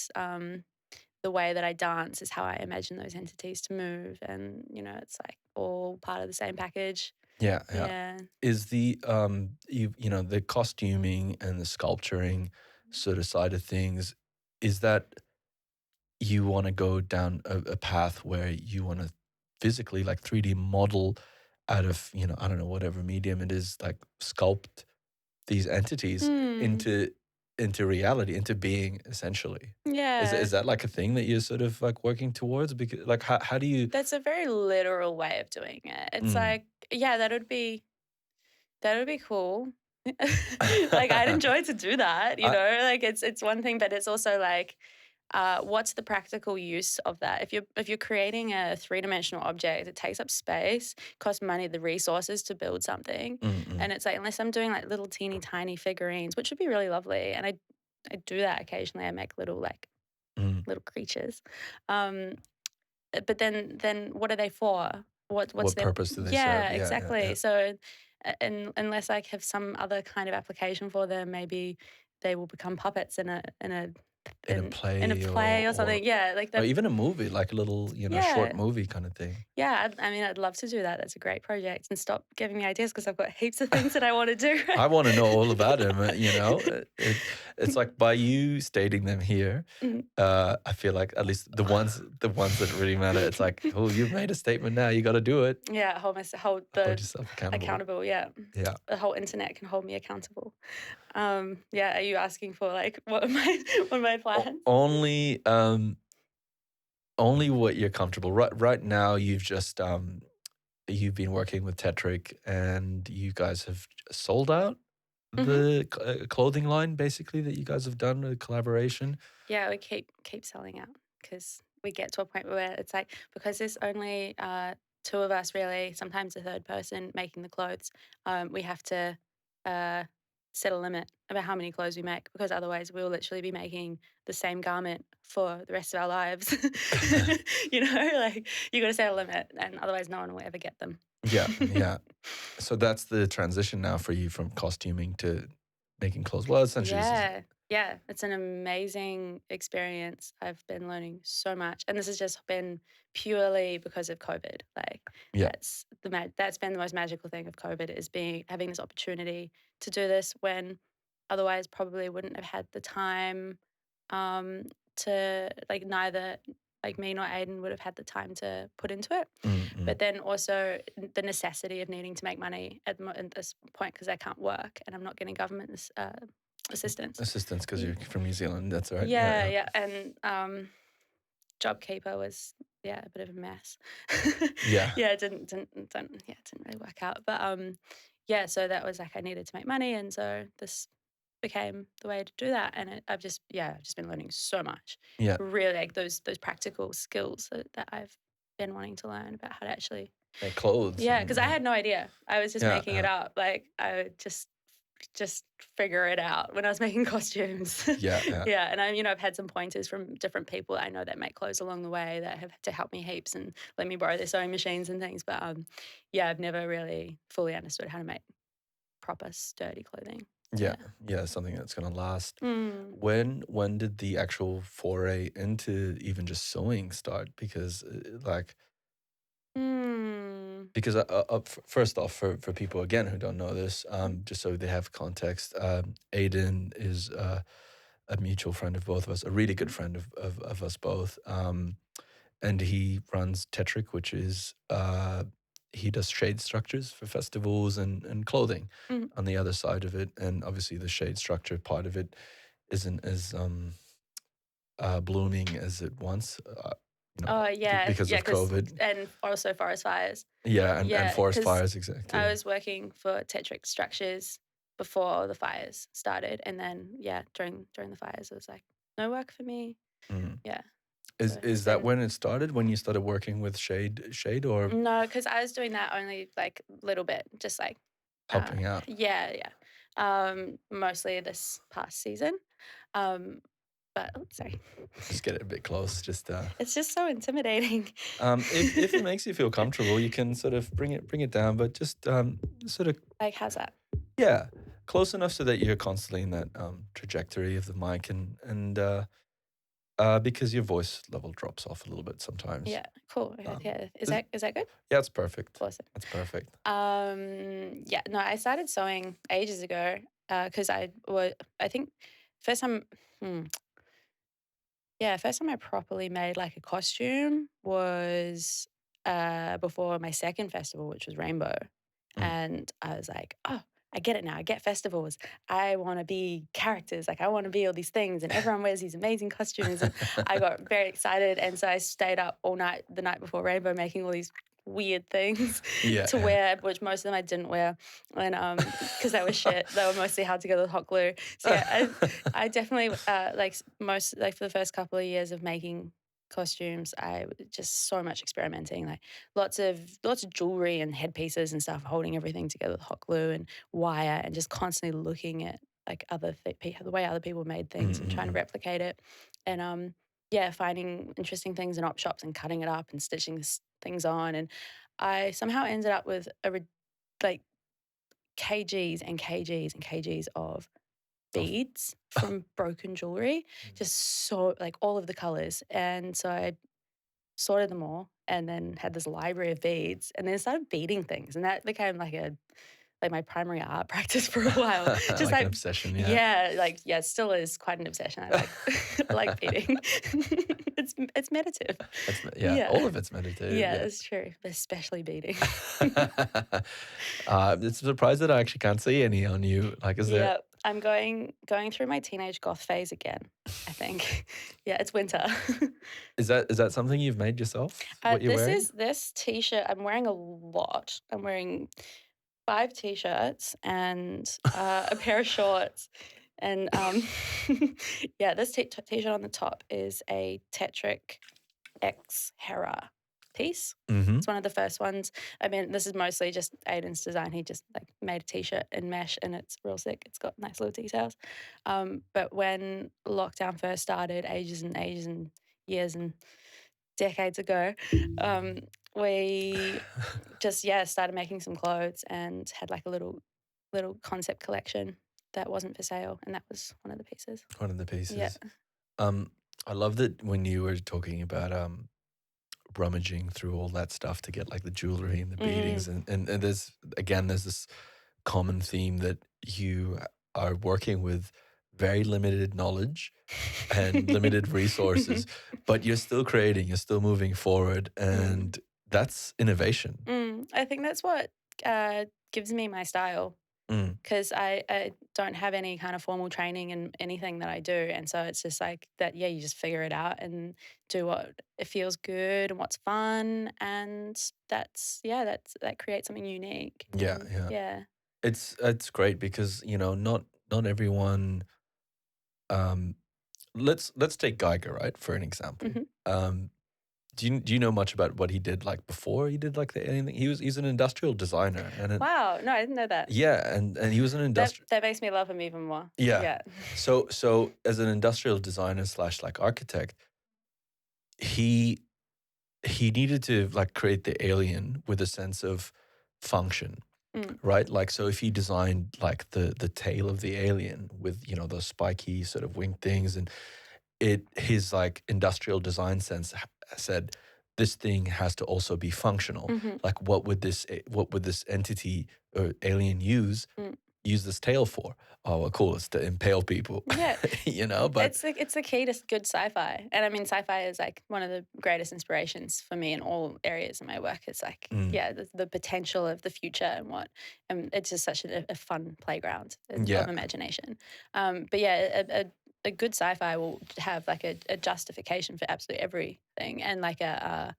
the way that I dance is how I imagine those entities to move, and it's like all part of the same package.
yeah, yeah.
Yeah.
Is the the costuming and the sculpturing sort of side of things, is that you want to go down a path where you want to physically like 3D model out of, I don't know, whatever medium it is, like sculpt these entities
Hmm.
into reality, into being essentially. Is
Yeah.
that like a thing that you're sort of like working towards? Because like how do you
That's a very literal way of doing it. It's
mm.
like, yeah, that would be cool. Like I'd enjoy to do that,
I
like it's one thing, but it's also like what's the practical use of that? If you're creating a three-dimensional object, it takes up space, costs money, the resources to build something.
mm,
And it's like unless I'm doing like little teeny tiny figurines, which would be really lovely. And I do that occasionally. I make
mm.
little creatures. Um, but then what are they for? What's
What
their
purpose do they serve?
yeah,
Yeah, yeah, yeah.
exactly. So and unless I have some other kind of application for them, maybe they will become puppets
In a
in a
play
play or something. Yeah, like
or
that.
even a movie, like a little, short
Yeah.
movie kind of thing.
Yeah, I mean, I'd love to do that. That's a great project. And stop giving me ideas because I've got heaps of things that I want to do.
I
Right?
want to know all about him. It's like by you stating them here,
Mm.
I feel like at least the ones that really matter. It's like, oh, you've made a statement now. You got to do it.
Yeah, hold
Hold
the
yourself accountable.
accountable. Yeah,
Yeah.
the whole internet can hold me accountable. Yeah, are you asking for like what are my plans?
Only what you're comfortable. Right now, you've been working with Tetrick, and you guys have sold out
Hmm.
the clothing line, basically, that you guys have done a collaboration.
Yeah, we keep selling out because we get to a point where it's like because there's only two of us really, sometimes a third person making the clothes. We have to uh, set a limit about how many clothes we make because otherwise we'll literally be making the same garment for the rest of our lives. Like you got to set a limit, and otherwise no one will ever get them.
Yeah, yeah. So that's the transition now for you from costuming to making clothes. Well, essentially,
Yeah. Yeah, it's an amazing experience. I've been learning so much, and this has just been purely because of COVID. Like
Yeah.
that's been the most magical thing of COVID is having this opportunity to do this when otherwise probably wouldn't have had the time um, to like neither like me nor Aiden would have had the time to put into it.
Mm-mm.
But then also the necessity of needing to make money at this point because I can't work and I'm not getting government assistance.
Assistance because you're from New Zealand. That's right.
Yeah,
Yeah.
yeah, and JobKeeper was a bit of a mess.
Yeah.
Yeah, it didn't really work out. But yeah, so that was like I needed to make money, and so this became the way to do that. And I've just been learning so much.
Yeah.
Really, like those practical skills that I've been wanting to learn about how to actually.
Make clothes.
Yeah, because I had no idea. I was just
Yeah.
making it up. Like I would just figure it out when I was making costumes.
Yeah. Yeah.
Yeah, and I've had some pointers from different people I know that make clothes along the way that have to help me heaps and let me borrow their sewing machines and things. But yeah, I've never really fully understood how to make proper sturdy clothing.
Yeah. Yeah. Something that's gonna last.
Mm.
When did the actual foray into even just sewing start? Because like
Mm.
because first off, for people again who don't know this, just so they have context, Aiden is a mutual friend of both of us, a really good friend of us both, and he runs Tetrick, which is he does shade structures for festivals and clothing.
Mm.
On the other side of it, and obviously the shade structure part of it isn't as blooming as it once.
Oh yeah,
Because
yeah,
of COVID.
and also forest fires.
Yeah, and
Yeah,
forest
'cause
fires, exactly.
I was working for Tetrick Structures before the fires started, and then during the fires, it was like no work for me.
Mhm.
Yeah,
Is
so it's
is that
been
when it started? When you started working with shade or
no, because I was doing that only like little bit, just like
helping out?
yeah, yeah. Mostly this past season. Um, but sorry,
Just get it a bit close. Just
it's just so intimidating.
if it makes you feel comfortable, you can sort of bring it down, but just sort of
Like, how's that?
yeah, close enough so that you're constantly in that trajectory of the mic and because your voice level drops off a little bit sometimes.
Yeah, cool. Okay,
Um,
yeah, is
is-
that good?
yeah, it's perfect.
Awesome.
It's perfect.
Yeah, no, I started sewing ages ago because I think first time, hmm, yeah, first time I properly made like a costume was before my second festival, which was Rainbow.
Mm.
And I was like, oh, I get it now. I get festivals. I want to be characters. Like, I want to be all these things. And everyone wears these amazing costumes. And I got very excited. And so I stayed up all night, the night before Rainbow, making all these weird things
Yeah,
to
yeah.
wear, which most of them I didn't wear. And because they were shit, they were mostly hard to get with hot glue. So yeah, I definitely like for the first couple of years of making costumes, I just so much experimenting, like lots of jewelry and headpieces and stuff, holding everything together with hot glue and wire, and just constantly looking at like the way other people made things and trying to
Mm-mm-mm.
replicate it, and yeah, finding interesting things in op shops and cutting it up and stitching things on, and I somehow ended up with like kgs and kgs and kgs of
Of-
beads from broken jewelry, just so like all of the colors. And so I sorted them all and then had this library of beads and then started beading things. And that became like my primary art practice for a while. Just
like an
like
obsession, yeah.
yeah, like yeah, it still is quite an obsession. I like I like beading. It's meditative.
Yeah,
Yeah.
all of it's meditative.
Yeah,
Yeah.
that's true. Especially beading.
It's surprised that I actually can't see any on you. Like, is there?
Yeah, I'm going through my teenage goth phase again, I think. Yeah, it's winter.
Is that something you've made yourself? What you're wearing?
This t-shirt. I'm wearing a lot. I'm wearing 5 t-shirts and a pair of shorts. And yeah, this t-shirt on the top is a Tetrick X Hera piece.
Mm-hmm.
It's one of the first ones. I mean, this is mostly just Aiden's design. He just like made a t-shirt in mesh and it's real sick. It's got nice little details. But when lockdown first started, ages and years and decades ago, we just started making some clothes and had like a little concept collection. that wasn't for sale, and that was one of the pieces.
One of the
Yeah.
pieces. I love that when you were talking about rummaging through all that stuff to get like the jewelry and the beadings, and there's this common theme that you are working with very limited knowledge and limited resources, but you're still creating, you're still moving forward, and that's innovation.
I think that's what gives me my style,
Mm,
because I don't have any kind of formal training in anything that I do. And so it's just like that, yeah, you just figure it out and do what it feels good and what's fun. And that creates something unique.
yeah,
And
yeah.
yeah.
It's great because not everyone. Um, let's take Geiger, right, for an example.
Hmm.
Do you know much about what he did like before he did like the alien thing? He's an industrial designer,
Wow. No, I didn't know that.
yeah, and he was an
That
industrial.
that makes me love him even more.
Yeah.
Yeah.
So as an industrial designer slash like architect, he he needed to like create the alien with a sense of function,
Mm,
right? Like so if he designed like the tail of the alien with, those spiky sort of wing things, and his like industrial design sense said this thing has to also be functional.
hmm
Like what would this entity or alien
mm.
use this tail for? Oh, well, cool, it's to impale people.
Yeah.
But
It's the key to good sci-fi, and I mean, sci-fi is like one of the greatest inspirations for me in all areas of my work. It's like,
mm,
yeah, the potential of the future and it's just such a fun playground
yeah,
of imagination. But yeah, a good sci-fi will have like a justification for absolutely everything, and like a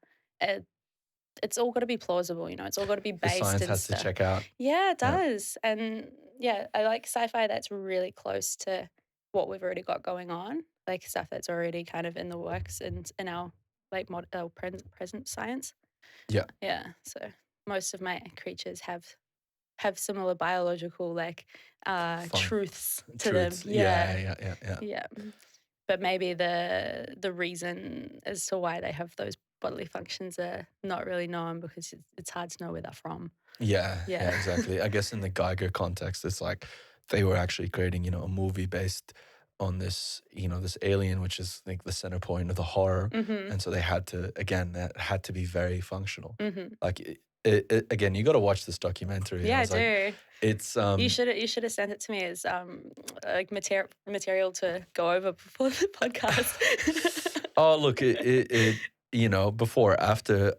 it's all got to be plausible, it's all got to be
the
based
science
in
has to
stuff.
check out.
Yeah, it
Yeah.
does. And yeah, I like sci-fi that's really close to what we've already got going on, like stuff that's already kind of in the works and in our like our present science.
Yeah.
Yeah, so most of my creatures have similar biological like
Fun
truths to them.
truths. Yeah,
Yeah,
yeah, yeah, yeah.
yeah. But maybe the reason as to why they have those bodily functions are not really known, because it's hard to know where they're from.
Yeah, yeah,
Yeah.
exactly. I guess in the Geiger context, it's like they were actually creating, a movie based on this, this alien, which is like the center point of the horror.
Mhm.
And so they had to, again, that had to be very functional.
Mhm.
Like, again, you got to watch this documentary. I
Yeah, I
was like,
do.
it's,
You should have sent it to me as like material to go over before the podcast.
oh, look, before, after,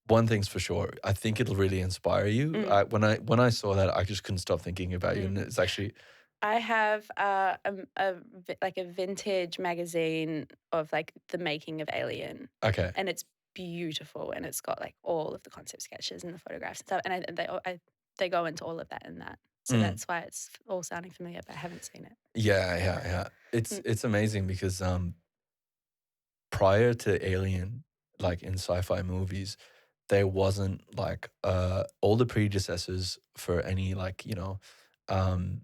one thing's for sure. I think it'll really inspire you.
Mm,
When I saw that, I just couldn't stop thinking about you. And
mm.
it's actually,
I have like a vintage magazine of like the making of Alien,
okay.
and it's beautiful, and it's got like all of the concept sketches and the photographs and stuff, and they go into all of that in that. So
Mm.
that's why it's all sounding familiar, but I haven't seen it.
Yeah, yeah, yeah. It's
Mm,
it's amazing because prior to Alien, like in sci-fi movies, there wasn't like all the predecessors for any like, um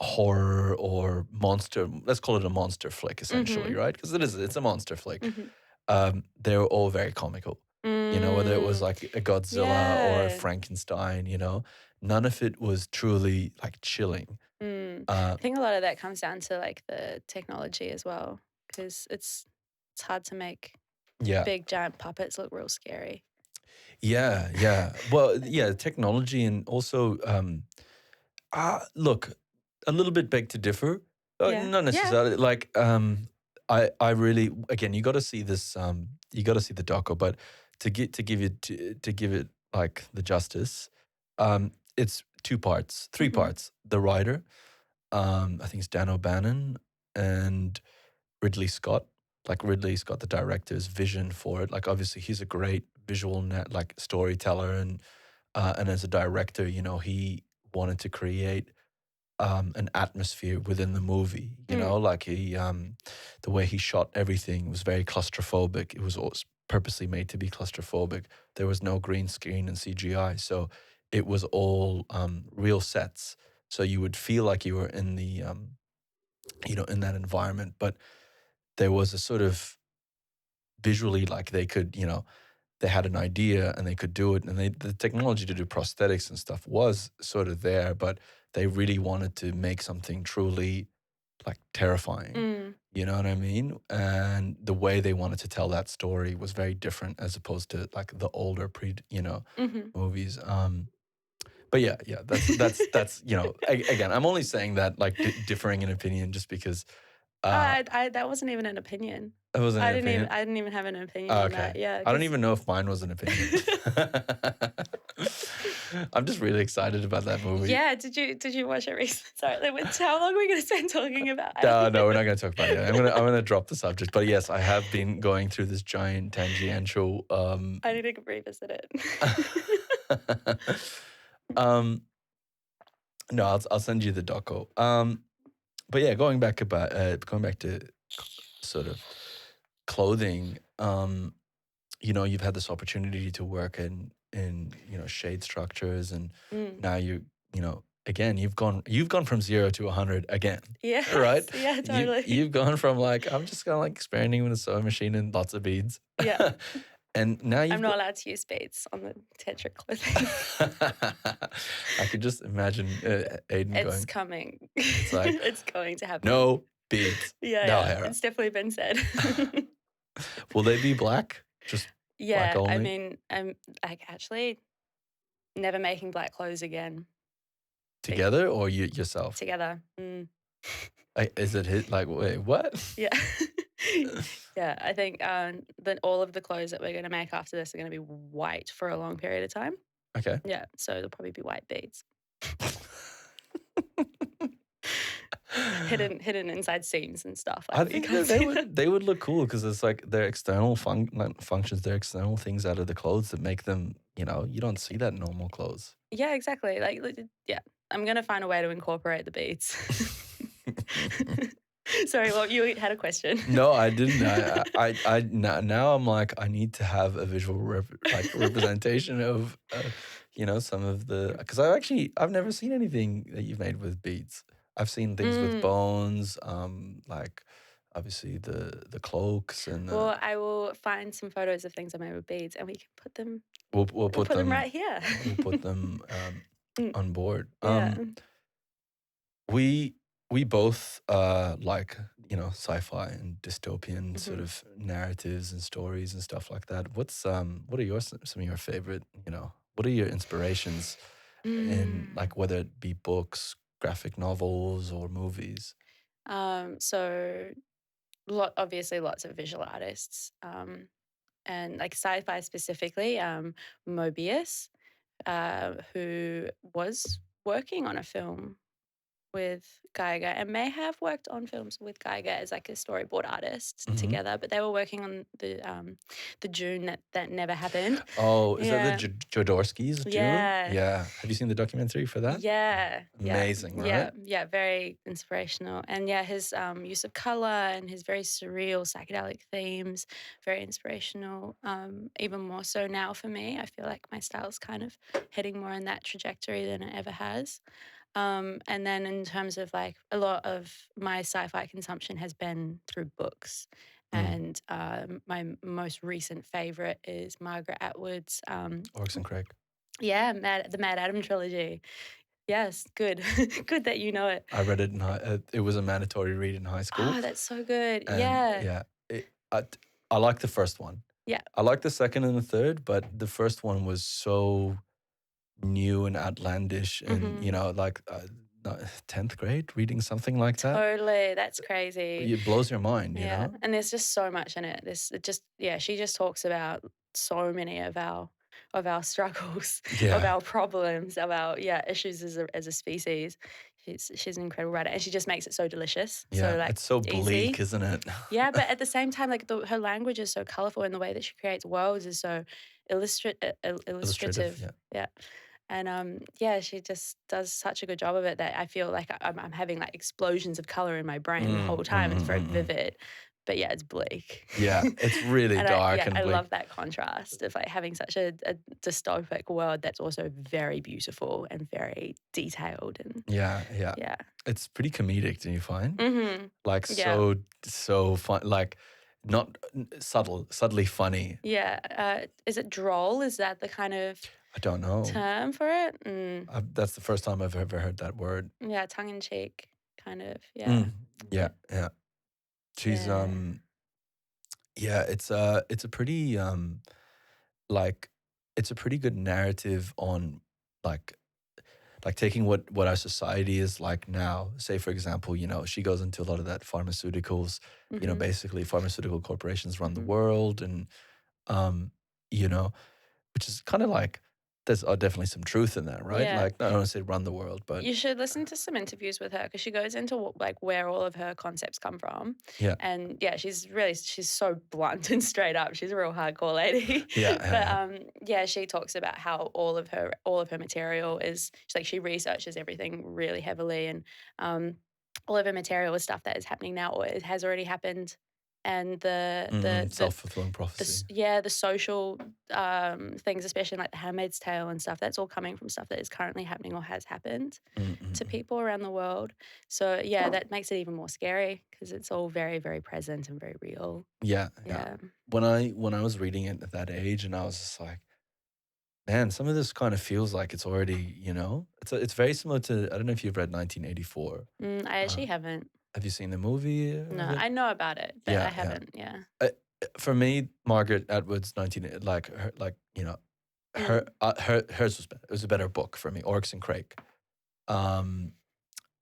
horror or monster, let's call it a monster flick essentially,
mhm.
right? Because it's a monster flick.
Mhm.
They were all very comical. Whether it was
Mm,
like a Godzilla or a
yeah.
Frankenstein, none of it was truly like chilling. Uh
I think a lot of that comes down to like the technology as well, because it's hard to make
yeah.
big giant puppets look real scary.
Yeah, yeah. Well, yeah, technology and also, look, a little bit beg to differ.
Yeah.
Not
Yeah.
necessarily. Like, I really, again, you got to see this. You got to see the doco, but to give it like the justice, it's two parts, three
Mhm.
parts. The writer, I think it's Dan O'Bannon and Ridley Scott. Like Ridley Scott, the director's vision for it. Like obviously, he's a great visual like storyteller, and as a director, he wanted to create an atmosphere within the movie.
Mm.
Like the way he shot everything was very claustrophobic. It was purposely made to be claustrophobic. There was no green screen and CGI, so it was all real sets. So you would feel like you were in the in that environment, but there was a sort of visually like they had an idea and they could do it, and the technology to do prosthetics and stuff was sort of there, but they really wanted to make something truly like terrifying.
Mm.
You know what I mean? And the way they wanted to tell that story was very different as opposed to like the older movies. But yeah, that's again, I'm only saying that like differing in opinion just because
That wasn't even an opinion.
it wasn't an opinion.
I didn't even have an opinion
Oh,
on
okay.
that. Yeah,
I don't even know if mine was an opinion. I'm just really excited about that movie.
Yeah, did you watch it recently? Sorry, how long are we going to spend talking about?
No, we're not going to talk about it. I'm gonna drop the subject. But yes, I have been going through this giant tangential.
I need to revisit it.
No, I'll send you the doco. But yeah, going back to sort of clothing. You've had this opportunity to work in shade structures, and now again, you've gone from 0 to 100 again.
Yeah.
Right?
Yeah, totally.
You've gone from like, I'm just gonna like experimenting with a sewing machine and lots of beads.
Yeah.
And now
I'm not allowed to use beads on the Tetra clothing.
I could just imagine Aiden going.
It's coming.
It's like,
it's going to happen.
No beads.
Yeah,
Hera.
it's definitely been said.
Will they be black? Just black only?
I mean, I'm like actually never making black clothes again.
Together or yourself?
Together.
Is it like, wait, what?
Yeah. Yeah, I think that all of the clothes that we're going to make after this are going to be white for a long period of time.
Okay.
Yeah, so they'll probably be white beads. hidden inside seams and stuff.
I think they would look cool because it's like their external functions, their external things out of the clothes that make them, you don't see that in normal clothes.
Yeah, exactly. Yeah, I'm going to find a way to incorporate the beads. Sorry, well, you had a question.
No, I didn't. Now I'm like, I need to have a visual representation of, some of the, because I've never seen anything that you've made with beads. I've seen things with bones, like obviously the cloaks and.
Well, I will find some photos of things I made with beads, and we can put them.
We'll put them
right here.
We'll put them on board.
Yeah.
We both like sci-fi and dystopian sort of narratives and stories and stuff like that. What are some of your favorite? What are your inspirations in, like, whether it be books, graphic novels, or movies?
So obviously lots of visual artists, and like sci-fi specifically, Mobius, who was working on a film with Geiger and may have worked on films with Geiger as like a storyboard artist together, but they were working on the June that never happened.
Oh, is that the Jodorowsky's June?
Yeah.
Yeah. Have you seen the documentary for that?
Yeah.
Amazing, right?
Yeah, very inspirational. And yeah, his use of color and his very surreal psychedelic themes, very inspirational. Even more so now for me. I feel like my style's kind of heading more in that trajectory than it ever has. And then in terms of like a lot of my sci-fi consumption has been through books. And my most recent favorite is Margaret Atwood's
Oryx and Crake.
Yeah, the Mad Adam trilogy. Yes, good. Good that you know it.
I read it it was a mandatory read in high school.
Oh, that's so good.
And
yeah.
I like the first one.
Yeah.
I like the second and the third, but the first one was so new and outlandish and, 10th grade reading something like that.
Totally. That's crazy.
It blows your mind, you know?
And there's just so much in it. She just talks about so many of our struggles, of our problems, of our issues as a species. She's an incredible writer, and she just makes it so delicious.
Yeah,
so, like,
it's so bleak,
easy.
Isn't it?
Yeah, but at the same time, like her language is so colorful, and the way that she creates worlds is so illustrative. Yeah. And she just does such a good job of it that I feel like I'm having like explosions of color in my brain the whole time. It's very vivid. But yeah, it's bleak.
Yeah, it's really dark and bleak.
I love that contrast of like having such a dystopic world that's also very beautiful and very detailed. And
yeah. It's pretty comedic, do you find?
Mm-hmm.
Like so fun, like not subtly funny.
Yeah. Is it droll? Is that the kind of...
I don't know.
term for it.
That's the first time I've ever heard that word.
Yeah, tongue in cheek, kind of. Yeah,
Mm, yeah, yeah. She's
yeah.
yeah, it's a pretty like it's a pretty good narrative on like taking what our society is like now. Say for example, she goes into a lot of that pharmaceuticals,
Mhm.
basically pharmaceutical corporations run the
Mhm.
world and um, you know, which is kind of like there's definitely some truth in that, right?
Yeah.
Like I don't want to say run the world, but
You should listen to some interviews with her because she goes into like where all of her concepts come from,
yeah.
and yeah, she's so blunt and straight up. She's a real hardcore lady,
Yeah, yeah,
but
yeah.
yeah, she talks about how all of her material is. She's like she researches everything really heavily, and um, all of her material is stuff that is happening now or it has already happened, and
Self-fulfilling prophecy.
the social things, especially like the Handmaid's Tale and stuff, that's all coming from stuff that is currently happening or has happened to
Mm-mm-mm.
people around the world. So yeah, that makes it even more scary because it's all very, very present and very real.
Yeah, yeah.
Yeah.
When I was reading it at that age, and I was just like, man, some of this kind of feels like it's already, it's very similar to, I don't know if you've read 1984.
I
Uh,
actually haven't.
have you seen the movie
No,
of it?
I know about it, but I
Yeah, yeah.
haven't. Yeah.
Uh, for me, Margaret Atwood's 19,
Mm,
hers was better. It was a better book for me. Oryx and Crake. Um,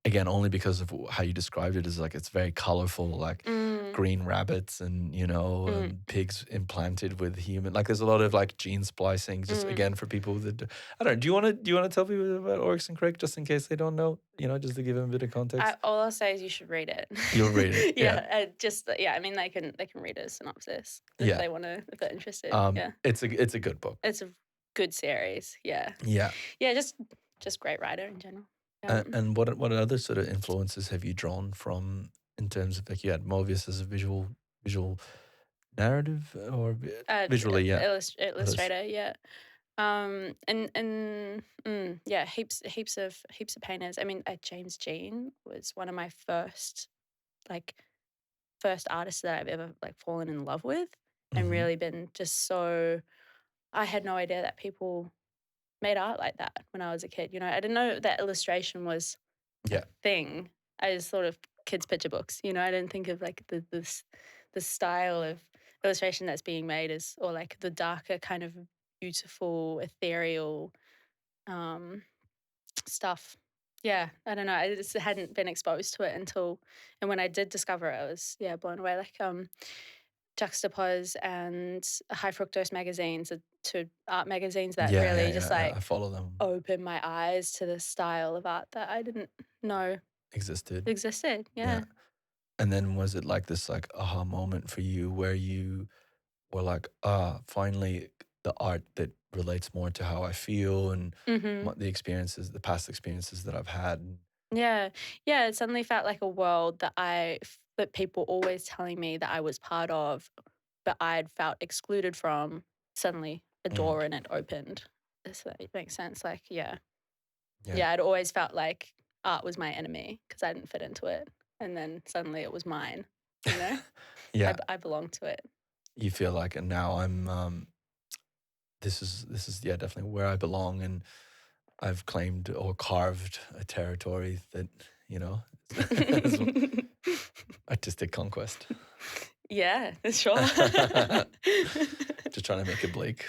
Again, only because of how you described it is like it's very colorful, like
mm,
green rabbits and
mm,
pigs implanted with human. Like there's a lot of like gene splicing. Just
mm.
again for people that I don't know. Do you want to tell people about Oryx and Crake just in case they don't know? Just to give them a bit of context.
All I'll say is you should read it.
You'll read it. Yeah,
Yeah, just yeah. I mean, they can read a synopsis
yeah.
if they're interested. Yeah,
It's a good book.
it's a good series. Yeah,
Yeah.
yeah. Just great writer in general.
And what other sort of influences have you drawn from in terms of like you had Mobius as a visual narrative or visually, yeah. Others.
Illustrator. Yeah. Yeah, heaps of painters. I mean, James Jean was one of my like first artists that I've ever like fallen in love with, and
Hmm.
really been just so. I had no idea that people made art like that when I was a kid. I didn't know that illustration was a
Yeah.
thing. I just thought of kids' picture books. I didn't think of like the style of illustration that's being made as, or like the darker kind of beautiful ethereal um, stuff. Yeah, I don't know. I just hadn't been exposed to it until, and when I did discover it, I was blown away. Like Juxtapose and High Fructose magazines are two art magazines that
Yeah, yeah,
really just
yeah, yeah. I
like
follow them.
opened my eyes to the style of art that I didn't know
Existed.
existed.
Yeah.
Yeah.
And then was it like this like aha moment for you where you were like, finally the art that relates more to how I feel and
Mhm.
the past experiences that I've had.
Yeah. Yeah, it suddenly felt like a world that people always telling me that I was part of, but I'd felt excluded from. Suddenly a
Mm,
door in it opened. If that makes sense. Like, yeah.
yeah.
Yeah, I'd always felt like art was my enemy because I didn't fit into it. And then suddenly it was mine, you know?
Yeah.
I belong to it.
You feel like, and now I'm, this is, yeah, definitely where I belong. And I've claimed or carved a territory that, is artistic conquest.
Yeah, sure.
Just trying to make it bleak.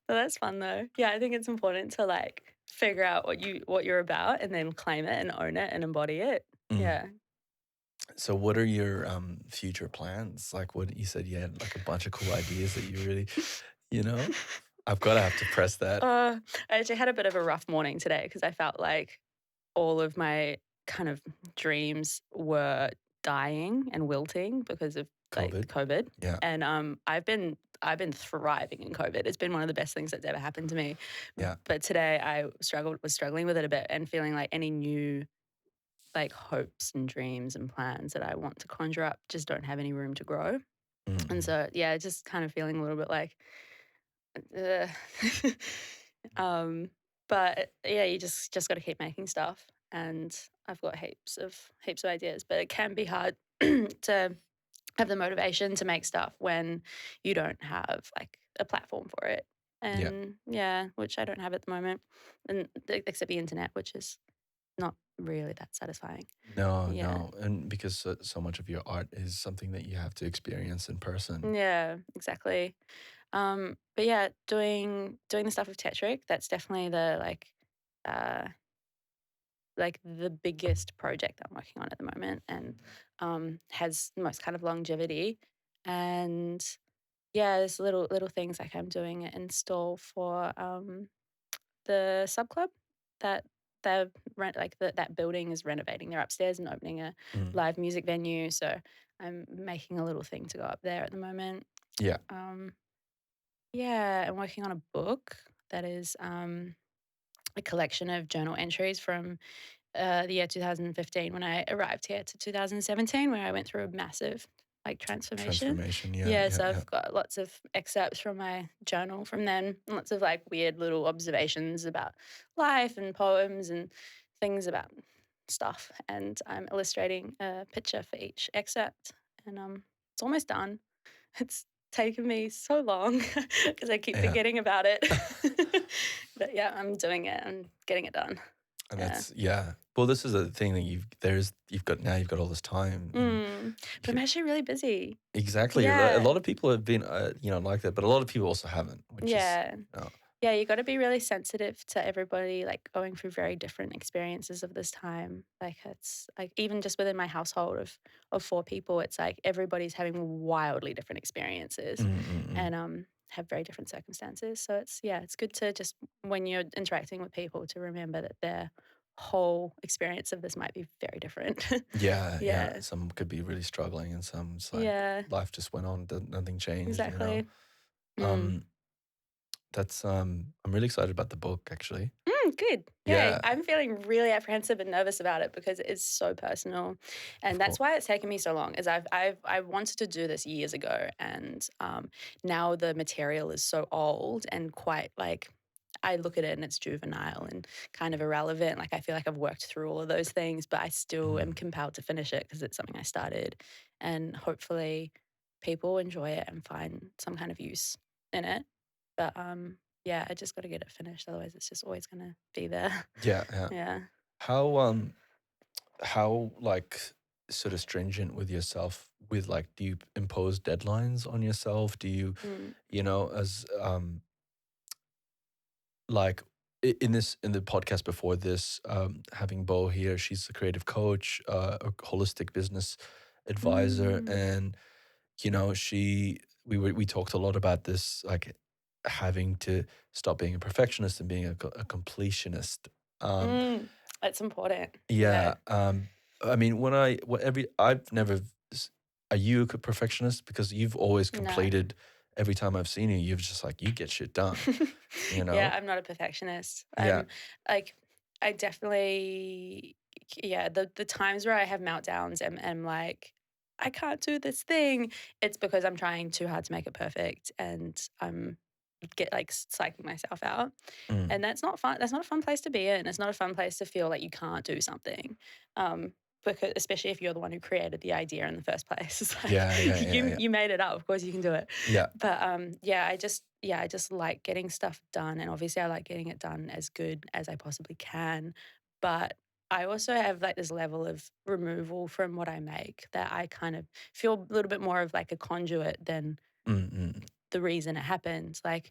Well, that's fun though. Yeah, I think it's important to like figure out what you're about and then claim it and own it and embody it.
Mm.
Yeah.
So what are your future plans? Like what you said you had like a bunch of cool ideas that you really, you know, I've got to have to press that.
I actually had a bit of a rough morning today because I felt like all of my kind of dreams were dying and wilting because of like
COVID.
COVID.
Yeah.
And I've been thriving in COVID. It's been one of the best things that's ever happened to me.
Yeah.
But today I was struggling with it a bit and feeling like any new like hopes and dreams and plans that I want to conjure up just don't have any room to grow. And
Mm-mm.
so yeah, just kind of feeling a little bit like uh, um but yeah, you just got to keep making stuff, and I've got heaps of ideas, but it can be hard to have the motivation to make stuff when you don't have like a platform for it.
Yeah.
and which I don't have at the moment, and except the internet, which is not really that satisfying.
No,
Yeah.
no. And because so much of your art is something that you have to experience in person.
Yeah, exactly. But yeah, doing the stuff with Tetrick, that's definitely uh like the biggest project that I'm working on at the moment, and has the most kind of longevity. And yeah, there's little things like I'm doing an install for the sub club that they're that building is renovating. They're upstairs and opening a
Mm.
live music venue, so I'm making a little thing to go up there at the moment.
Yeah.
Um, yeah, I'm working on a book that is a collection of journal entries from the year 2015 when I arrived here to 2017, where I went through a massive transformation.
Transformation. Yeah,
Yeah,
yeah,
so
yeah.
I've got lots of excerpts from my journal from then, and lots of like weird little observations about life and poems and things about stuff. And I'm illustrating a picture for each excerpt, and it's almost done. It's taken me so long because I keep
Yeah.
forgetting about it. But yeah, I'm doing it. I'm getting it done.
And
Yeah.
that's yeah. Well, this is a thing that you've got all this time and
But I'm actually really busy.
exactly. A
Yeah.
lot of people have been like that, but a lot of people also haven't, which is
Yeah.
you know,
Yeah, you got to be really sensitive to everybody like going through very different experiences of this time. Like it's like even just within my household of four people, it's like everybody's having wildly different experiences
mm, mm, mm.
and have very different circumstances. So it's good to just when you're interacting with people to remember that their whole experience of this might be very different.
Yeah, yeah.
Yeah.
Some could be really struggling, and some's like
Yeah,
life just went on, nothing changed.
exactly. Mm.
Um, that's I'm really excited about the book actually.
Good. Yay.
Yeah,
I'm feeling really apprehensive and nervous about it because it is so personal.
of
And that's
course.
why it's taken me so long. Is I wanted to do this years ago, and now the material is so old and quite like I look at it and it's juvenile and kind of irrelevant. Like I feel like I've worked through all of those things, but I still am
Mm.
compelled to finish it because it's something I started. And hopefully people enjoy it and find some kind of use in it. But yeah, I just got to get it finished. Otherwise, it's just always going to be there.
Yeah, yeah.
Yeah.
How like sort of stringent with yourself with like do you impose deadlines on yourself? Do you
Mm.
as like in the podcast before this, having Bo here, she's a creative coach, a holistic business advisor,
Mm.
and we talked a lot about this, like having to stop being a perfectionist and being a completionist. Um,
Mm. That's important.
yeah,
Yeah.
I mean, I've never. Are you a perfectionist? Because you've always
No.
completed every time I've seen you. You've just like you get shit done. You
Yeah,
know?
I'm not a perfectionist.
Yeah.
I'm like, I definitely, yeah, the times where I have meltdowns and am like, I can't do this thing, it's because I'm trying too hard to make it perfect and I'm get like psyching myself out.
Mm.
And that's not fun. That's not a fun place to be in. It's not a fun place to feel like you can't do something. Um, because especially if you're the one who created the idea in the first place. It's like
Yeah, yeah, yeah, yeah.
you made it up. Of course you can do it.
Yeah.
But I just like getting stuff done. And obviously I like getting it done as good as I possibly can. But I also have like this level of removal from what I make that I kind of feel a little bit more of like a conduit than
Mm, mm.
the reason it happened. Like,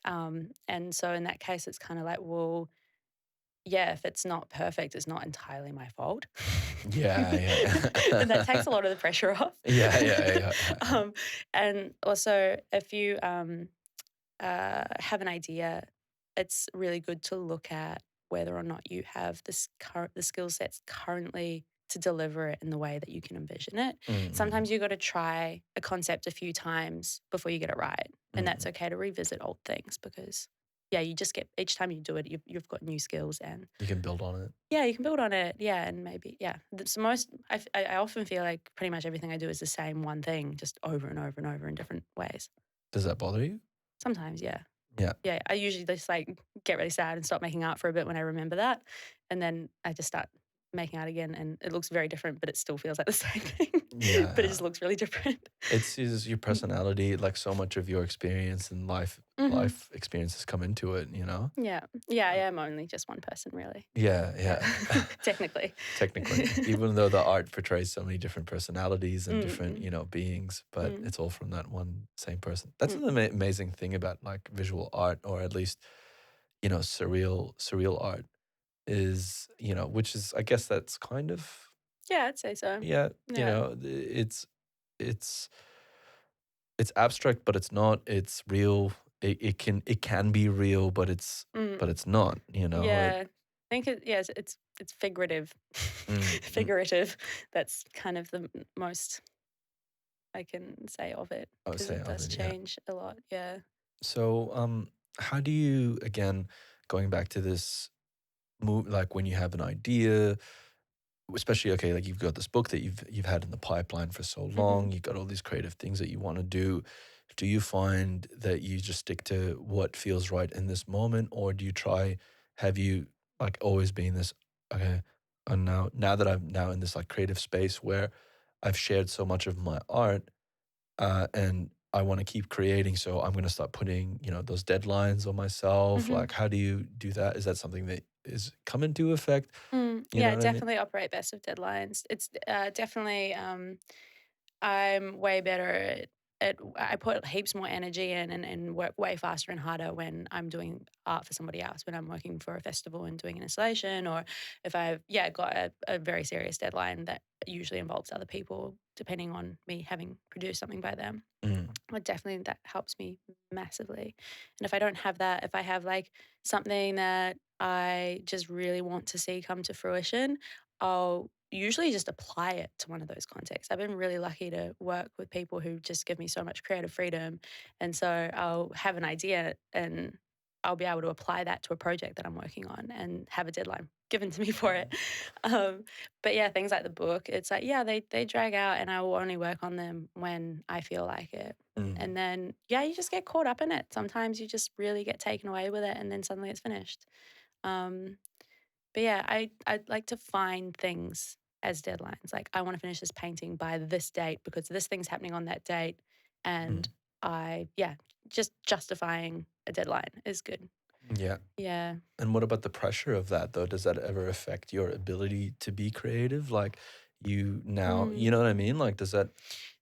and so in that case, it's kind of like, well, yeah, if it's not perfect, it's not entirely my fault.
Yeah,
And that
yeah.
takes a lot of the pressure off.
Yeah, yeah, yeah, yeah.
And also, if you have an idea, it's really good to look at whether or not you have the skill sets currently to deliver it in the way that you can envision it.
Mm, mm,
Sometimes you got to try a concept a few times before you get it right,
mm,
and that's
mm.
okay to revisit old things because yeah, you just get each time you do it, you've got new skills and
You can build on it.
yeah, you can build on it. Yeah, and maybe yeah, that's most. I often feel like pretty much everything I do is the same one thing, just over and over and over in different ways.
Does that bother you?
Sometimes, yeah.
Yeah.
Yeah, I usually just like get really sad and stop making art for a bit when I remember that. And then I just start making art again and it looks very different, but it still feels like the same thing.
Yeah,
but it
yeah.
just looks really different.
It's is your personality, like so much of your experience and
Hmm.
life experiences come into it, you know?
Yeah. Yeah, I am only just one person, really.
Yeah,
Yeah.
yeah.
Technically.
Technically, even though the art portrays so many different personalities and different,
Mm,
beings, but
mm,
it's all from that one same person. That's
mm.
an amazing thing about like visual art, or at least, surreal art is, which is, I guess that's kind of,
Yeah, I'd say so.
yeah,
Yeah.
it's it's abstract, but it's not. It's real. It can be real, but
Mm.
it's not.
Yeah. I think it's figurative.
Mm.
Figurative. That's kind of the most I can say of it
I would
because
say
it
of
does
it, yeah.
change a lot. Yeah.
So, how do you, again, going back to this move, like when you have an idea, especially, okay, like you've got this book that you've had in the pipeline for so
Hmm.
long, you've got all these creative things that you want to do. Do you find that you just stick to what feels right in this moment, or do you try? Have you like always been this? Okay, and now that I'm now in this like creative space where I've shared so much of my art, and I want to keep creating, so I'm going to start putting, those deadlines on myself.
Hmm.
Like, how do you do that? Is that something that is come into effect? You know
Yeah,
what I mean?
definitely operate best with deadlines. It's definitely I'm way better at I put heaps more energy in and work way faster and harder when I'm doing art for somebody else, when I'm working for a festival and doing an installation, or if I've got a very serious deadline that usually involves other people, depending on me having produced something by them.
Mm,
Well, definitely that helps me massively. And if I don't have that, if I have like something that I just really want to see come to fruition, I'll usually just apply it to one of those contexts. I've been really lucky to work with people who just give me so much creative freedom. And so I'll have an idea and I'll be able to apply that to a project that I'm working on and have a deadline given to me for it. Um, but yeah, things like the book, it's like, yeah, they drag out and I will only work on them when I feel like it.
mm,
And then, yeah, you just get caught up in it. Sometimes you just really get taken away with it and then suddenly it's finished. Um, but yeah, I'd like to find things as deadlines. Like, I want to finish this painting by this date because this thing's happening on that date. And
mm.
just justifying a deadline is good.
Yeah.
Yeah.
And what about the pressure of that though? Does that ever affect your ability to be creative? Like you now, you know
Mm.
what I mean? Like, does that?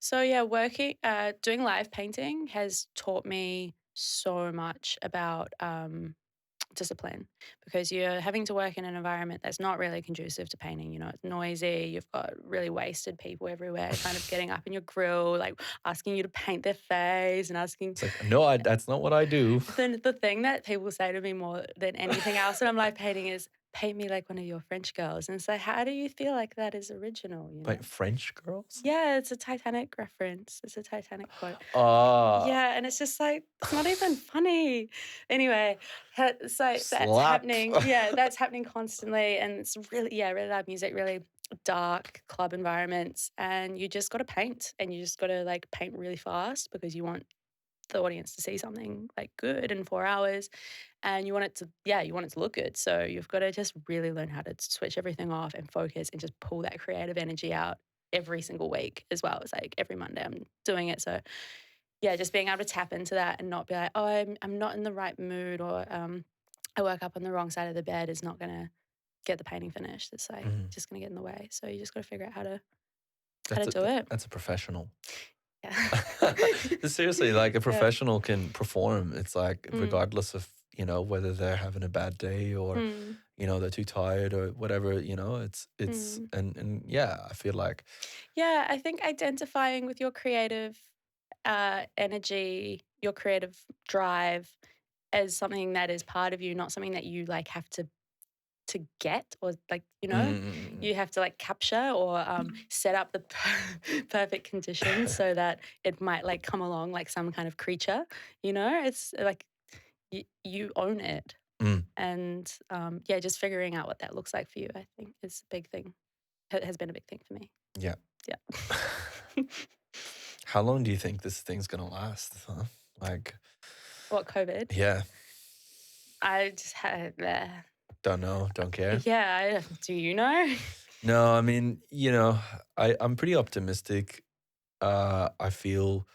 So yeah, doing live painting has taught me so much about discipline because you're having to work in an environment that's not really conducive to painting. You know, it's noisy. You've got really wasted people everywhere, kind of getting up in your grill, like asking you to paint their face and asking.
It's like, no, that's not what I do.
The thing that people say to me more than anything else when I'm live painting is, "Paint me like one of your French girls." And it's like, how do you feel like that is original? You know?
Like French girls?
Yeah, it's a Titanic reference. It's a Titanic quote.
Ah,
Yeah, and it's just like, it's not even funny. Anyway, so that's
slap.
happening. Yeah, that's happening constantly. And it's really, really loud music, really dark club environments. And you just got to paint and you just got to like paint really fast because you want the audience to see something like good in 4 hours and you want it to look good. So you've got to just really learn how to switch everything off and focus and just pull that creative energy out every single week as well. It's like every Monday I'm doing it. So yeah, just being able to tap into that and not be like, oh, I'm not in the right mood or I woke up on the wrong side of the bed is not going to get the painting finished. It's like
Mhm.
just going to get in the way. So you just got to figure out how
That's
to do it.
that's a professional.
Yeah.
Seriously, like a
Yeah.
professional can perform. It's like
Mm.
regardless of, whether they're having a bad day or,
Mm.
they're too tired or whatever, it's
Mm.
and yeah, I feel like
Yeah, I think identifying with your creative energy, your creative drive as something that is part of you, not something that you like have to get or like
mm,
you have to like capture or set up the perfect conditions so that it might like come along like some kind of creature. It's like you own it.
mm,
And yeah, just figuring out what that looks like for you, I think, is a big thing. Has been a big thing for me.
yeah.
Yeah.
How long do you think this thing's gonna last? Huh? Like,
What, COVID?
yeah,
I just had
don't know, don't care.
yeah, do you know?
No, I mean, I'm pretty optimistic. I feel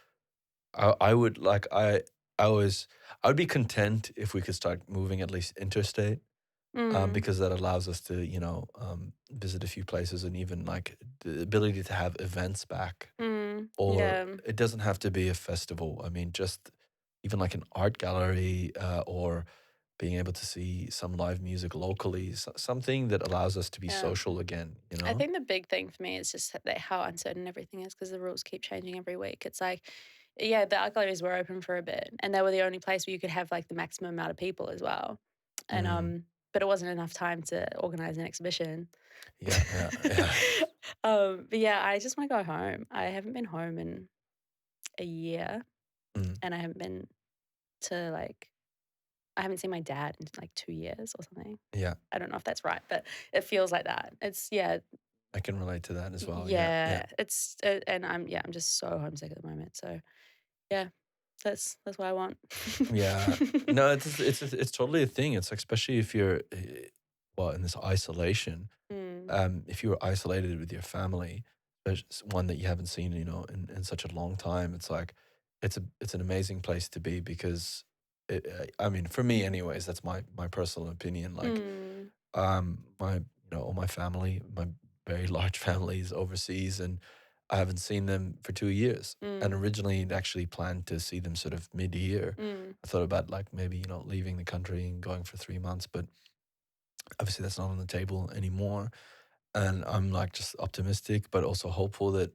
I would like I was I would be content if we could start moving at least interstate,
Mm,
because that allows us to, visit a few places and even like the ability to have events back. Or
yeah,
it doesn't have to be a festival. I mean, just even like an art gallery, or being able to see some live music locally, something that allows us to be
yeah.
social again, you
I
know?
think the big thing for me is just that how uncertain everything is because the rules keep changing every week. It's like, yeah, the art galleries were open for a bit, and they were the only place where you could have like the maximum amount of people as well. And
Mm,
but it wasn't enough time to organize an exhibition.
yeah, yeah, yeah.
But yeah, I just want to go home. I haven't been home in a year,
Mm,
and I haven't been to like I haven't seen my dad in like 2 years or something.
yeah,
I don't know if that's right, but it feels like that. It's yeah,
I can relate to that as well. Yeah, yeah,
yeah. It's and I'm just so homesick at the moment. So yeah, that's what I want.
yeah. No, it's totally a thing. It's like, especially if you're, well, in this isolation.
Mm,
If you were isolated with your family, there's one that you haven't seen, in such a long time. It's like it's an amazing place to be because I mean, for me, anyways, that's my personal opinion. Like,
mm,
all my family, my very large family is overseas, and I haven't seen them for 2 years. And
mm,
originally, I'd actually planned to see them sort of mid-year.
mm,
I thought about like maybe leaving the country and going for 3 months, but obviously that's not on the table anymore. And I'm like just optimistic, but also hopeful that,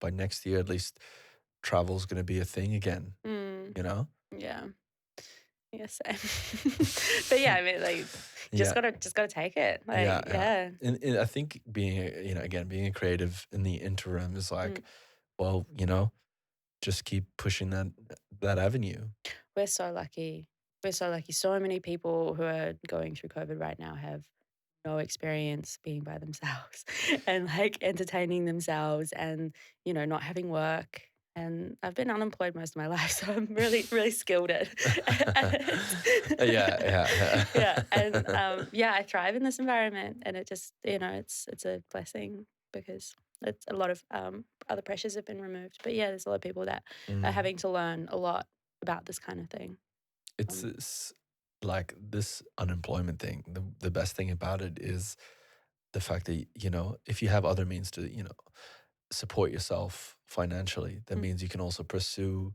by next year, at least travel's going to be a thing again,
mm.
you know?
Yeah, yeah, same. But yeah, I mean, like,
Yeah.
just gotta take it.
Yeah.
Like,
Yeah.
yeah,
And I think being, again, being a creative in the interim is
mm.
like, well, just keep pushing that avenue.
We're so lucky. We're so lucky. So many people who are going through COVID right now have no experience being by themselves and like entertaining themselves and, not having work. And I've been unemployed most of my life, so I'm really, really skilled at
Yeah.
it.
Yeah.
Yeah. And
Yeah.
yeah, I thrive in this environment and it just, it's a blessing because it's a lot of other pressures have been removed. But yeah, there's a lot of people that are
Mm.
having to learn a lot about this kind of thing.
It's,
Um,
it's like this unemployment thing. The best thing about it is the fact that, if you have other means to, support yourself financially, that
mm,
means you can also pursue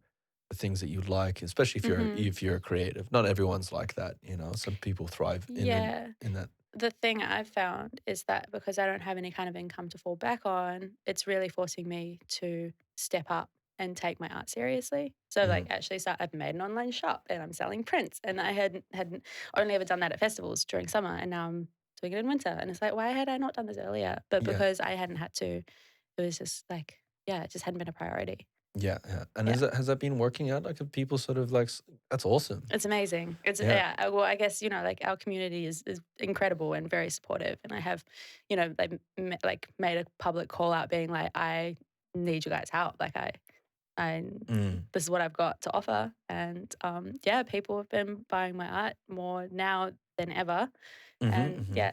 the things that you like, especially if you're
mhm.
if you're creative. Not everyone's like that, Some people thrive
Yeah.
in that.
The thing I've found is that because I don't have any kind of income to fall back on, it's really forcing me to step up and take my art seriously. So like
Mm,
actually start I've made an online shop and I'm selling prints and I hadn't only ever done that at festivals during summer and now I'm doing it in winter. And it's like, why had I not done this earlier? But
yeah,
because I hadn't had to, it was just like, yeah, it just hadn't been a priority.
yeah, yeah. And
Yeah.
has that been working out? Like, have people sort of like, that's awesome.
It's amazing. It's
Yeah,
yeah. Well, I guess like our community is incredible and very supportive, and I have, like made a public call out, being like, I need you guys' help. Like I,
mm,
this is what I've got to offer, and yeah, people have been buying my art more now than ever,
mm-hmm,
and
mm-hmm.
yeah,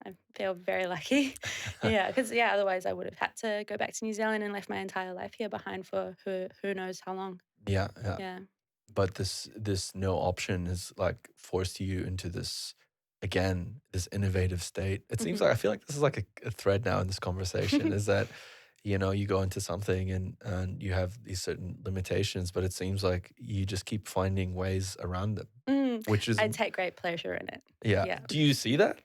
I feel very lucky. Yeah, because yeah, otherwise I would have had to go back to New Zealand and left my entire life here behind for who knows how long.
Yeah, yeah.
Yeah.
But this no option has like forced you into this, again, this innovative state. It seems
Hmm.
like, I feel like this is like a thread now in this conversation, is that, you go into something and you have these certain limitations, but it seems like you just keep finding ways around them,
Mm,
which is,
I take great pleasure in it.
yeah.
Yeah.
Do you see that?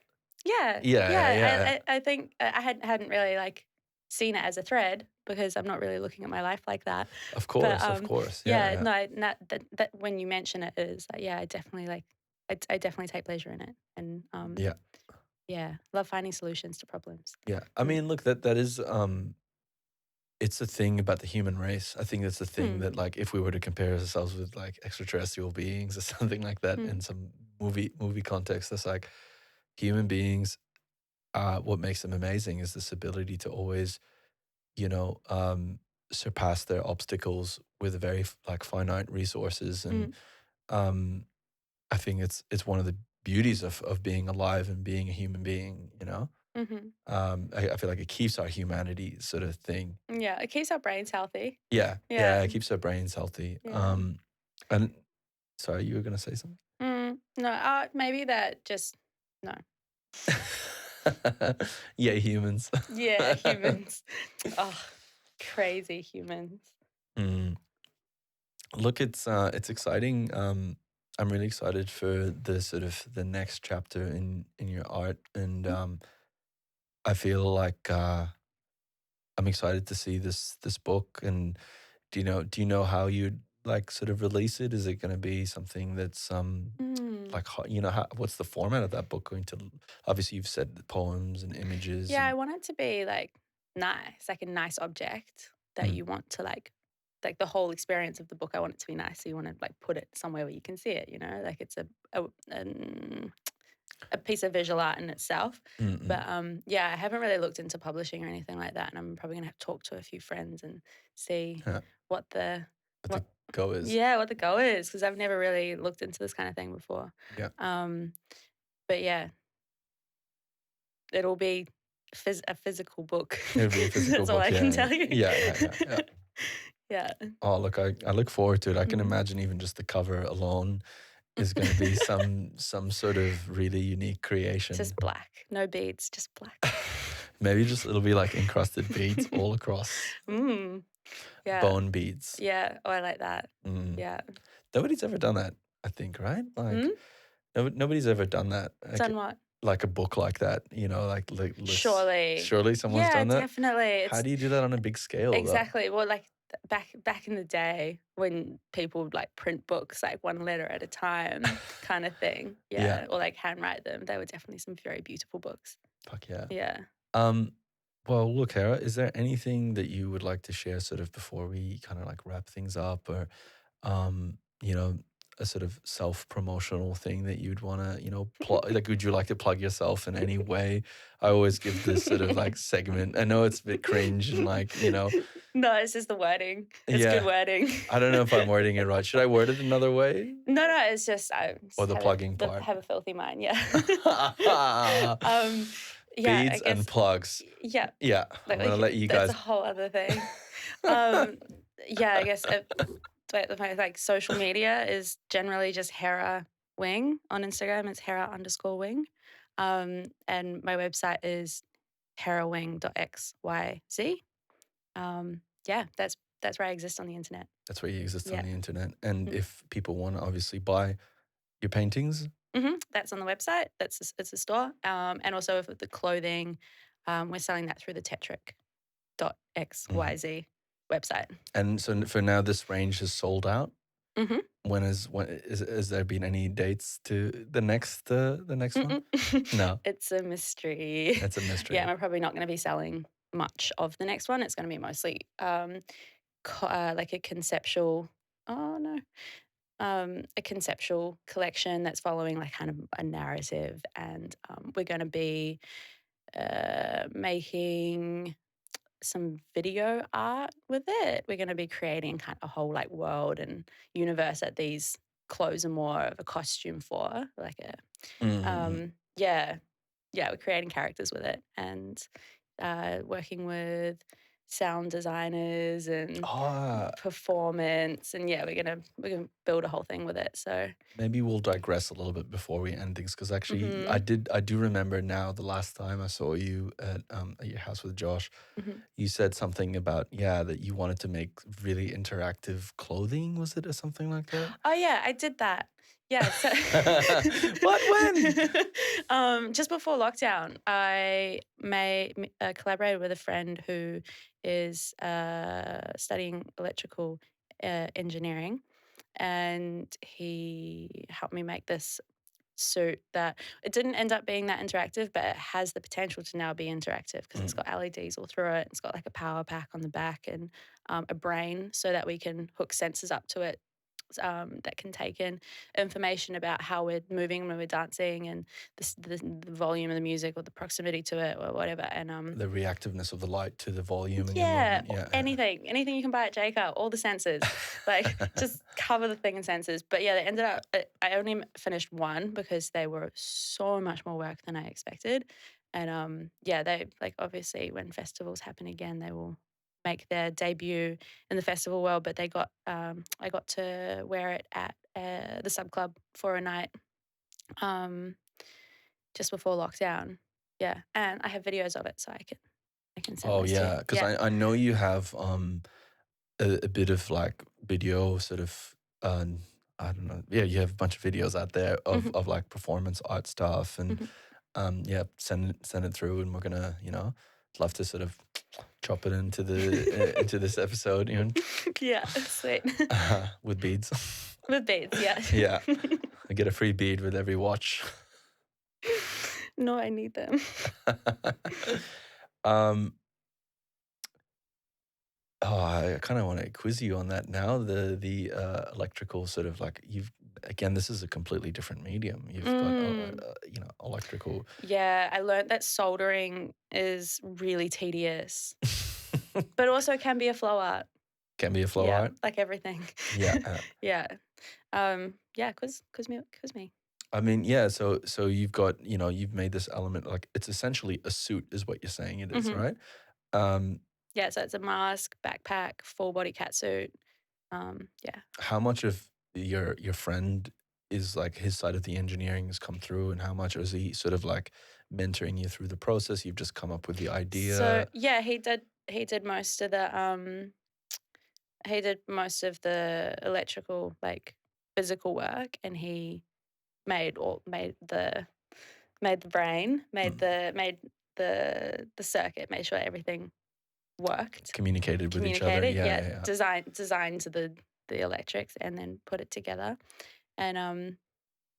Yeah,
Yeah, yeah,
yeah,
yeah.
I think I hadn't really, like, seen it as a thread because I'm not really looking at my life like that.
Of
But,
course, of course. Yeah,
yeah,
yeah.
no, not that when you mention it is like, yeah, I definitely, like I definitely take pleasure in it and,
Yeah,
yeah, love finding solutions to problems.
yeah. I
Mm.
mean, look, that is, it's a thing about the human race. I think that's the thing
Hmm.
that, like, if we were to compare ourselves with like extraterrestrial beings or something like that
Hmm.
in some movie context, that's like human beings. What makes them amazing is this ability to always, you know, um, surpass their obstacles with very like finite resources, and
Mm.
I think it's one of the beauties of being alive and being a human being. I feel like it keeps our humanity sort of thing.
Yeah, it keeps our brains healthy.
Yeah,
Yeah.
it keeps our brains healthy.
Yeah.
And sorry, you were gonna say something?
No, maybe that just no.
Yeah, humans.
Yeah, humans. Oh, crazy humans.
Mm. Look, it's exciting. I'm really excited for the sort of the next chapter in your art, and I feel like I'm excited to see this book. And do you know how you'd like sort of release it? Is it going to be something that's
Mm.
like what's the format of that book going to? Obviously, you've said the poems and images.
Yeah, I
And
want it to be like nice, like a nice object that
mm,
you want to like the whole experience of the book. I want it to be nice, so you want to like put it somewhere where you can see it. Like it's a piece of visual art in itself.
mm, mm,
But yeah, I haven't really looked into publishing or anything like that, and I'm probably gonna have to talk to a few friends and see
yeah,
what the
what the
what
go is.
yeah what the go is, because I've never really looked into this kind of thing before.
Yeah,
Um, but yeah, it'll be a physical book.
it'll be a physical
That's all
book.
I can
Yeah,
tell you.
yeah.
Yeah.
Oh, look, I look forward to it. I can
Mm.
imagine even just the cover alone is going to be some sort of really unique creation.
Just black, no beads, just black.
Maybe just it'll be like encrusted beads all across,
Mm. Yeah.
bone beads.
Yeah. Oh, I like that.
Mm.
Yeah.
Nobody's ever done that, I think, right? Like
Mm?
nobody's ever done that.
Done what?
Like a book like that, like
Surely.
surely someone's
Yeah,
done that.
definitely.
How
It's
do you do that on a big scale though?
exactly. Well, like back in the day when people would like print books like one letter at a time kind of thing.
Yeah,
Yeah. Or like handwrite them. They were definitely some very beautiful books.
fuck yeah.
Yeah.
Um, well, look, Hera, is there anything that you would like to share sort of before we kind of like wrap things up, or um, you know, a sort of self-promotional thing that you'd want to, plug? Like, would you like to plug yourself in any way? I always give this sort of like segment. I know it's a bit cringe and like,
No, it's just the wording. It's good
yeah.
wording.
I don't know if I'm wording it right. Should I word it another way?
No, it's just I
Or
just
the plugging part?
have a filthy mind. Yeah. Yeah, I
Beads and
guess.
plugs.
Yeah,
Yeah, I'm gonna let you
that's
guys.
a whole other thing. Yeah, I guess like social media is generally just Hera Wing on Instagram. It's Hera_Wing, and my website is herawing.xyz. Yeah, that's where I exist on the internet.
That's where you exist on
Yeah.
the internet. And
Mm.
if people want to obviously buy your paintings,
That's on the website. It's a store. And also for the clothing, we're selling that through the Tetrick.xyz website.
and so for now, this range is sold out.
Mm-hmm.
When has there been any dates to the next one? No,
It's a mystery.
it's a mystery.
Yeah, and we're probably not going to be selling much of the next one. It's going to be mostly like a conceptual. Oh no. A conceptual collection that's following like kind of a narrative, and we're going to be making some video art with it. We're going to be creating kind of a whole like world and universe that these clothes are more of a costume for, like a yeah, we're creating characters with it, and working with sound designers and
Ah,
performance, and yeah, we're gonna build a whole thing with it. So
maybe we'll digress a little bit before we end things, because actually
mhm,
I do remember now the last time I saw you at your house with Josh,
mhm.
you said something about that you wanted to make really interactive clothing. Was it or something like that?
Oh yeah, I did that. Yeah. So
What? When?
just before lockdown, I collaborated with a friend who is studying electrical engineering, and he helped me make this suit that it didn't end up being that interactive, but it has the potential to now be interactive because it's
Mm.
got LEDs all through it. It's got like a power pack on the back and a brain so that we can hook sensors up to it that can take in information about how we're moving when we're dancing, and the volume of the music or the proximity to it or whatever. And
The reactiveness of the light to the volume and your
yeah,
movement. Yeah.
anything you can buy at Jeiger, all the sensors, like just cover the thing in sensors. But yeah, they ended up. I only finished one because they were so much more work than I expected, And yeah, they like obviously when festivals happen again, they will make their debut in the festival world. But they got I got to wear it at the sub club for a night just before lockdown. Yeah, and I have videos of it, so I can send
Oh
those to you.
yeah, because
Yeah.
I know you have a bit of like video sort of I don't know. Yeah, you have a bunch of videos out there
Hmm.
of like performance art stuff, and
Hmm.
yeah, send it through, and we're gonna love to sort of chop it into the into this episode,
Yeah, sweet.
with beads.
With beads, yeah.
Yeah, I get a free bead with every watch.
No, I need them.
um, Oh, I kind of want to quiz you on that now. The electrical sort of like you've again, this is a completely different medium. You've got
Mm.
electrical.
Yeah, I learned that soldering is really tedious, but also can be a flow art.
Can be a flow
Yeah,
art.
like everything.
Yeah,
Yeah. Yeah, quiz me.
I mean, yeah. So you've got you've made this element like it's essentially a suit, is what you're saying it is,
Mhm.
right? Um,
Yeah, so it's a mask, backpack, full body catsuit. Yeah.
how much of your friend is like his side of the engineering has come through, and how much is he sort of like mentoring you through the process? You've just come up with the
So,
idea.
yeah, he did most of the electrical like physical work, and he made the brain,
Mm.
made the circuit, made sure everything worked,
Communicated with each other.
communicated,
Yeah,
yeah,
yeah, yeah.
designed the electrics and then put it together. And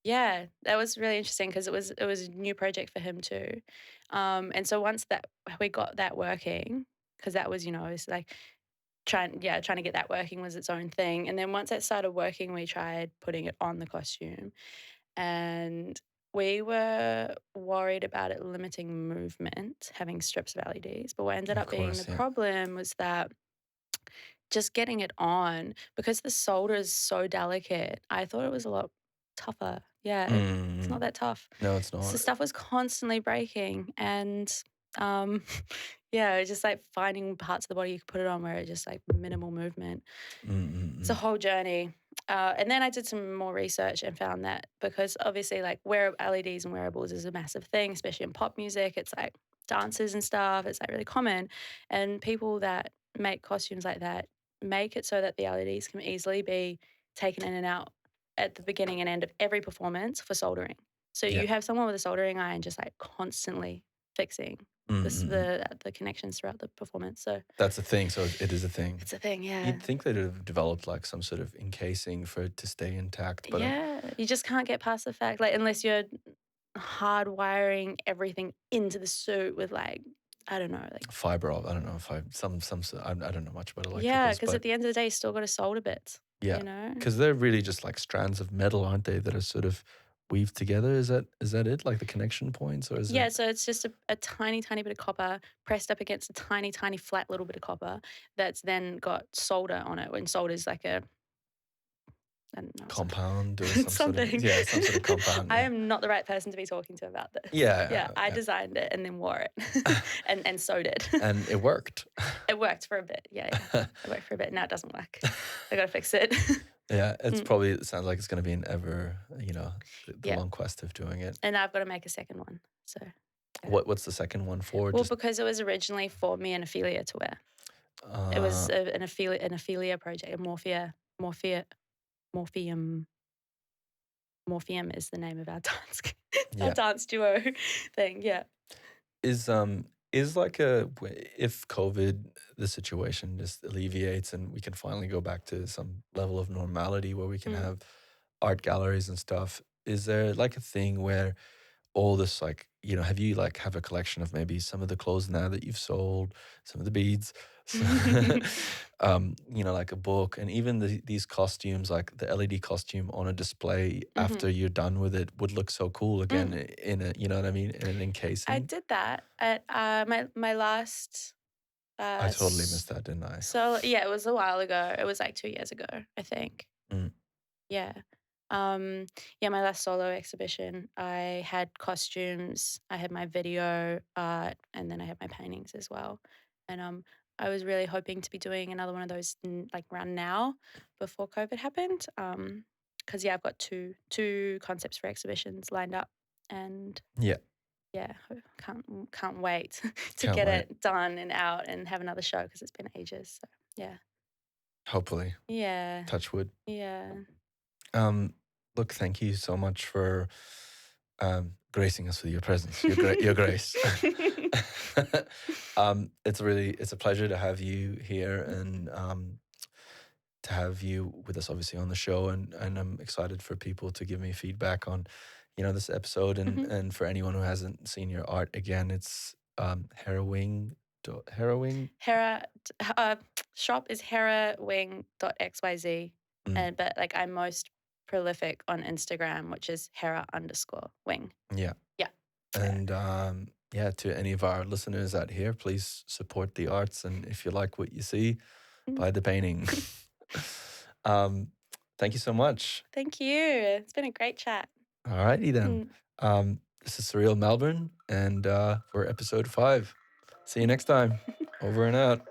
yeah, that was really interesting because it was a new project for him too. And so once that we got that working, because that was it's like trying to get that working was its own thing. And then once it started working, we tried putting it on the costume, and we were worried about it limiting movement, having strips of LEDs. But what ended
Of
up being the
course, yeah.
problem was that just getting it on, because the solder is so delicate, I thought it was a lot tougher. Yeah, it's
Mm.
not that tough.
No, it's
So
not.
stuff was constantly breaking, and um, yeah, it was just like finding parts of the body you could put it on where it just like minimal movement. It's a
Mm-mm-mm.
whole journey. And then I did some more research and found that because obviously, like, LEDs and wearables is a massive thing, especially in pop music. It's like dances and stuff. It's like really common, and people that make costumes like that make it so that the LEDs can easily be taken in and out at the beginning and end of every performance for soldering. So
Yeah.
you have someone with a soldering iron just like constantly fixing
Mm-mm-mm.
the connections throughout the performance. So
That's a thing. So it is a thing.
it's a thing, yeah.
You'd think they'd have developed like some sort of encasing for it to stay intact, but
Yeah, you just can't get past the fact, like, unless you're hardwiring everything into the suit with, like, I don't know, like,
fiber. I don't know if I don't know much about
yeah,
electricals,
because at
but
the end of the day, you still got to solder bits,
yeah,
you know?
because they're really just like strands of metal, aren't they? That are sort of weaved together. Is that it? Like the connection points, or is
Yeah,
it
so it's just a tiny, tiny bit of copper pressed up against a tiny, tiny flat little bit of copper that's then got solder on it. When solder is like a, I don't know,
compound or some sort of
something.
some sort of compound?
I
Yeah.
am not the right person to be talking to about this. Yeah,
Yeah,
I
yeah,
designed it and then wore it and sewed it.
and it worked.
It worked for a bit. Yeah, yeah. It worked for a bit. Now it doesn't work. I got to fix it.
Yeah, it's
Mm,
probably it sounds like it's going to be an ever, the
yeah.
long quest of doing it.
And I've got to make a second one. So, yeah.
What's the second one for?
Well,
Just
because it was originally for me and Ophelia to wear. It was
uh
an Ophelia project, a Morpheum. Morpheum is the name of our dance, our
yeah.
dance duo thing. Yeah.
Is like a if COVID the situation just alleviates and we can finally go back to some level of normality where we can
Mm.
have art galleries and stuff. Is there like a thing where all this like have you like have a collection of maybe some of the clothes now that you've sold, some of the beads, like a book, and even these costumes, like the LED costume on a display
Hmm.
after you're done with it would look so cool again
Mm.
in a, you know what I mean, in an
I
encasing.
did that at my last.
I totally missed that, didn't I?
So yeah, it was a while ago. It was like 2 years ago, I think.
Mm.
Yeah. Yeah, my last solo exhibition, I had costumes, I had my video art, and then I had my paintings as well. And I was really hoping to be doing another one of those like around now before COVID happened. Because yeah, I've got two concepts for exhibitions lined up, and
Yeah,
yeah, can't wait to
can't
get
wait.
it done and out and have another show because it's been ages. So yeah,
Hopefully,
yeah,
touch wood.
yeah.
Um, Look, thank you so much for gracing us with your presence, your grace. It's a pleasure to have you here and to have you with us, obviously, on the show. And I'm excited for people to give me feedback on, this episode. And
Mhm.
and for anyone who hasn't seen your art, again, it's Hera Wing, Hera Wing.
Hera shop is herawing.xyz.
Mm,
And but like I'm most prolific on Instagram, which is Hera_wing.
yeah.
Yeah. Yeah.
And yeah, to any of our listeners out here, please support the arts. And if you like what you see,
Mm.
buy the painting. um, Thank you so much.
Thank you. It's been a great chat.
All righty then.
Mm.
This is Surreal Melbourne, and we're episode 5. See you next time. Over and out.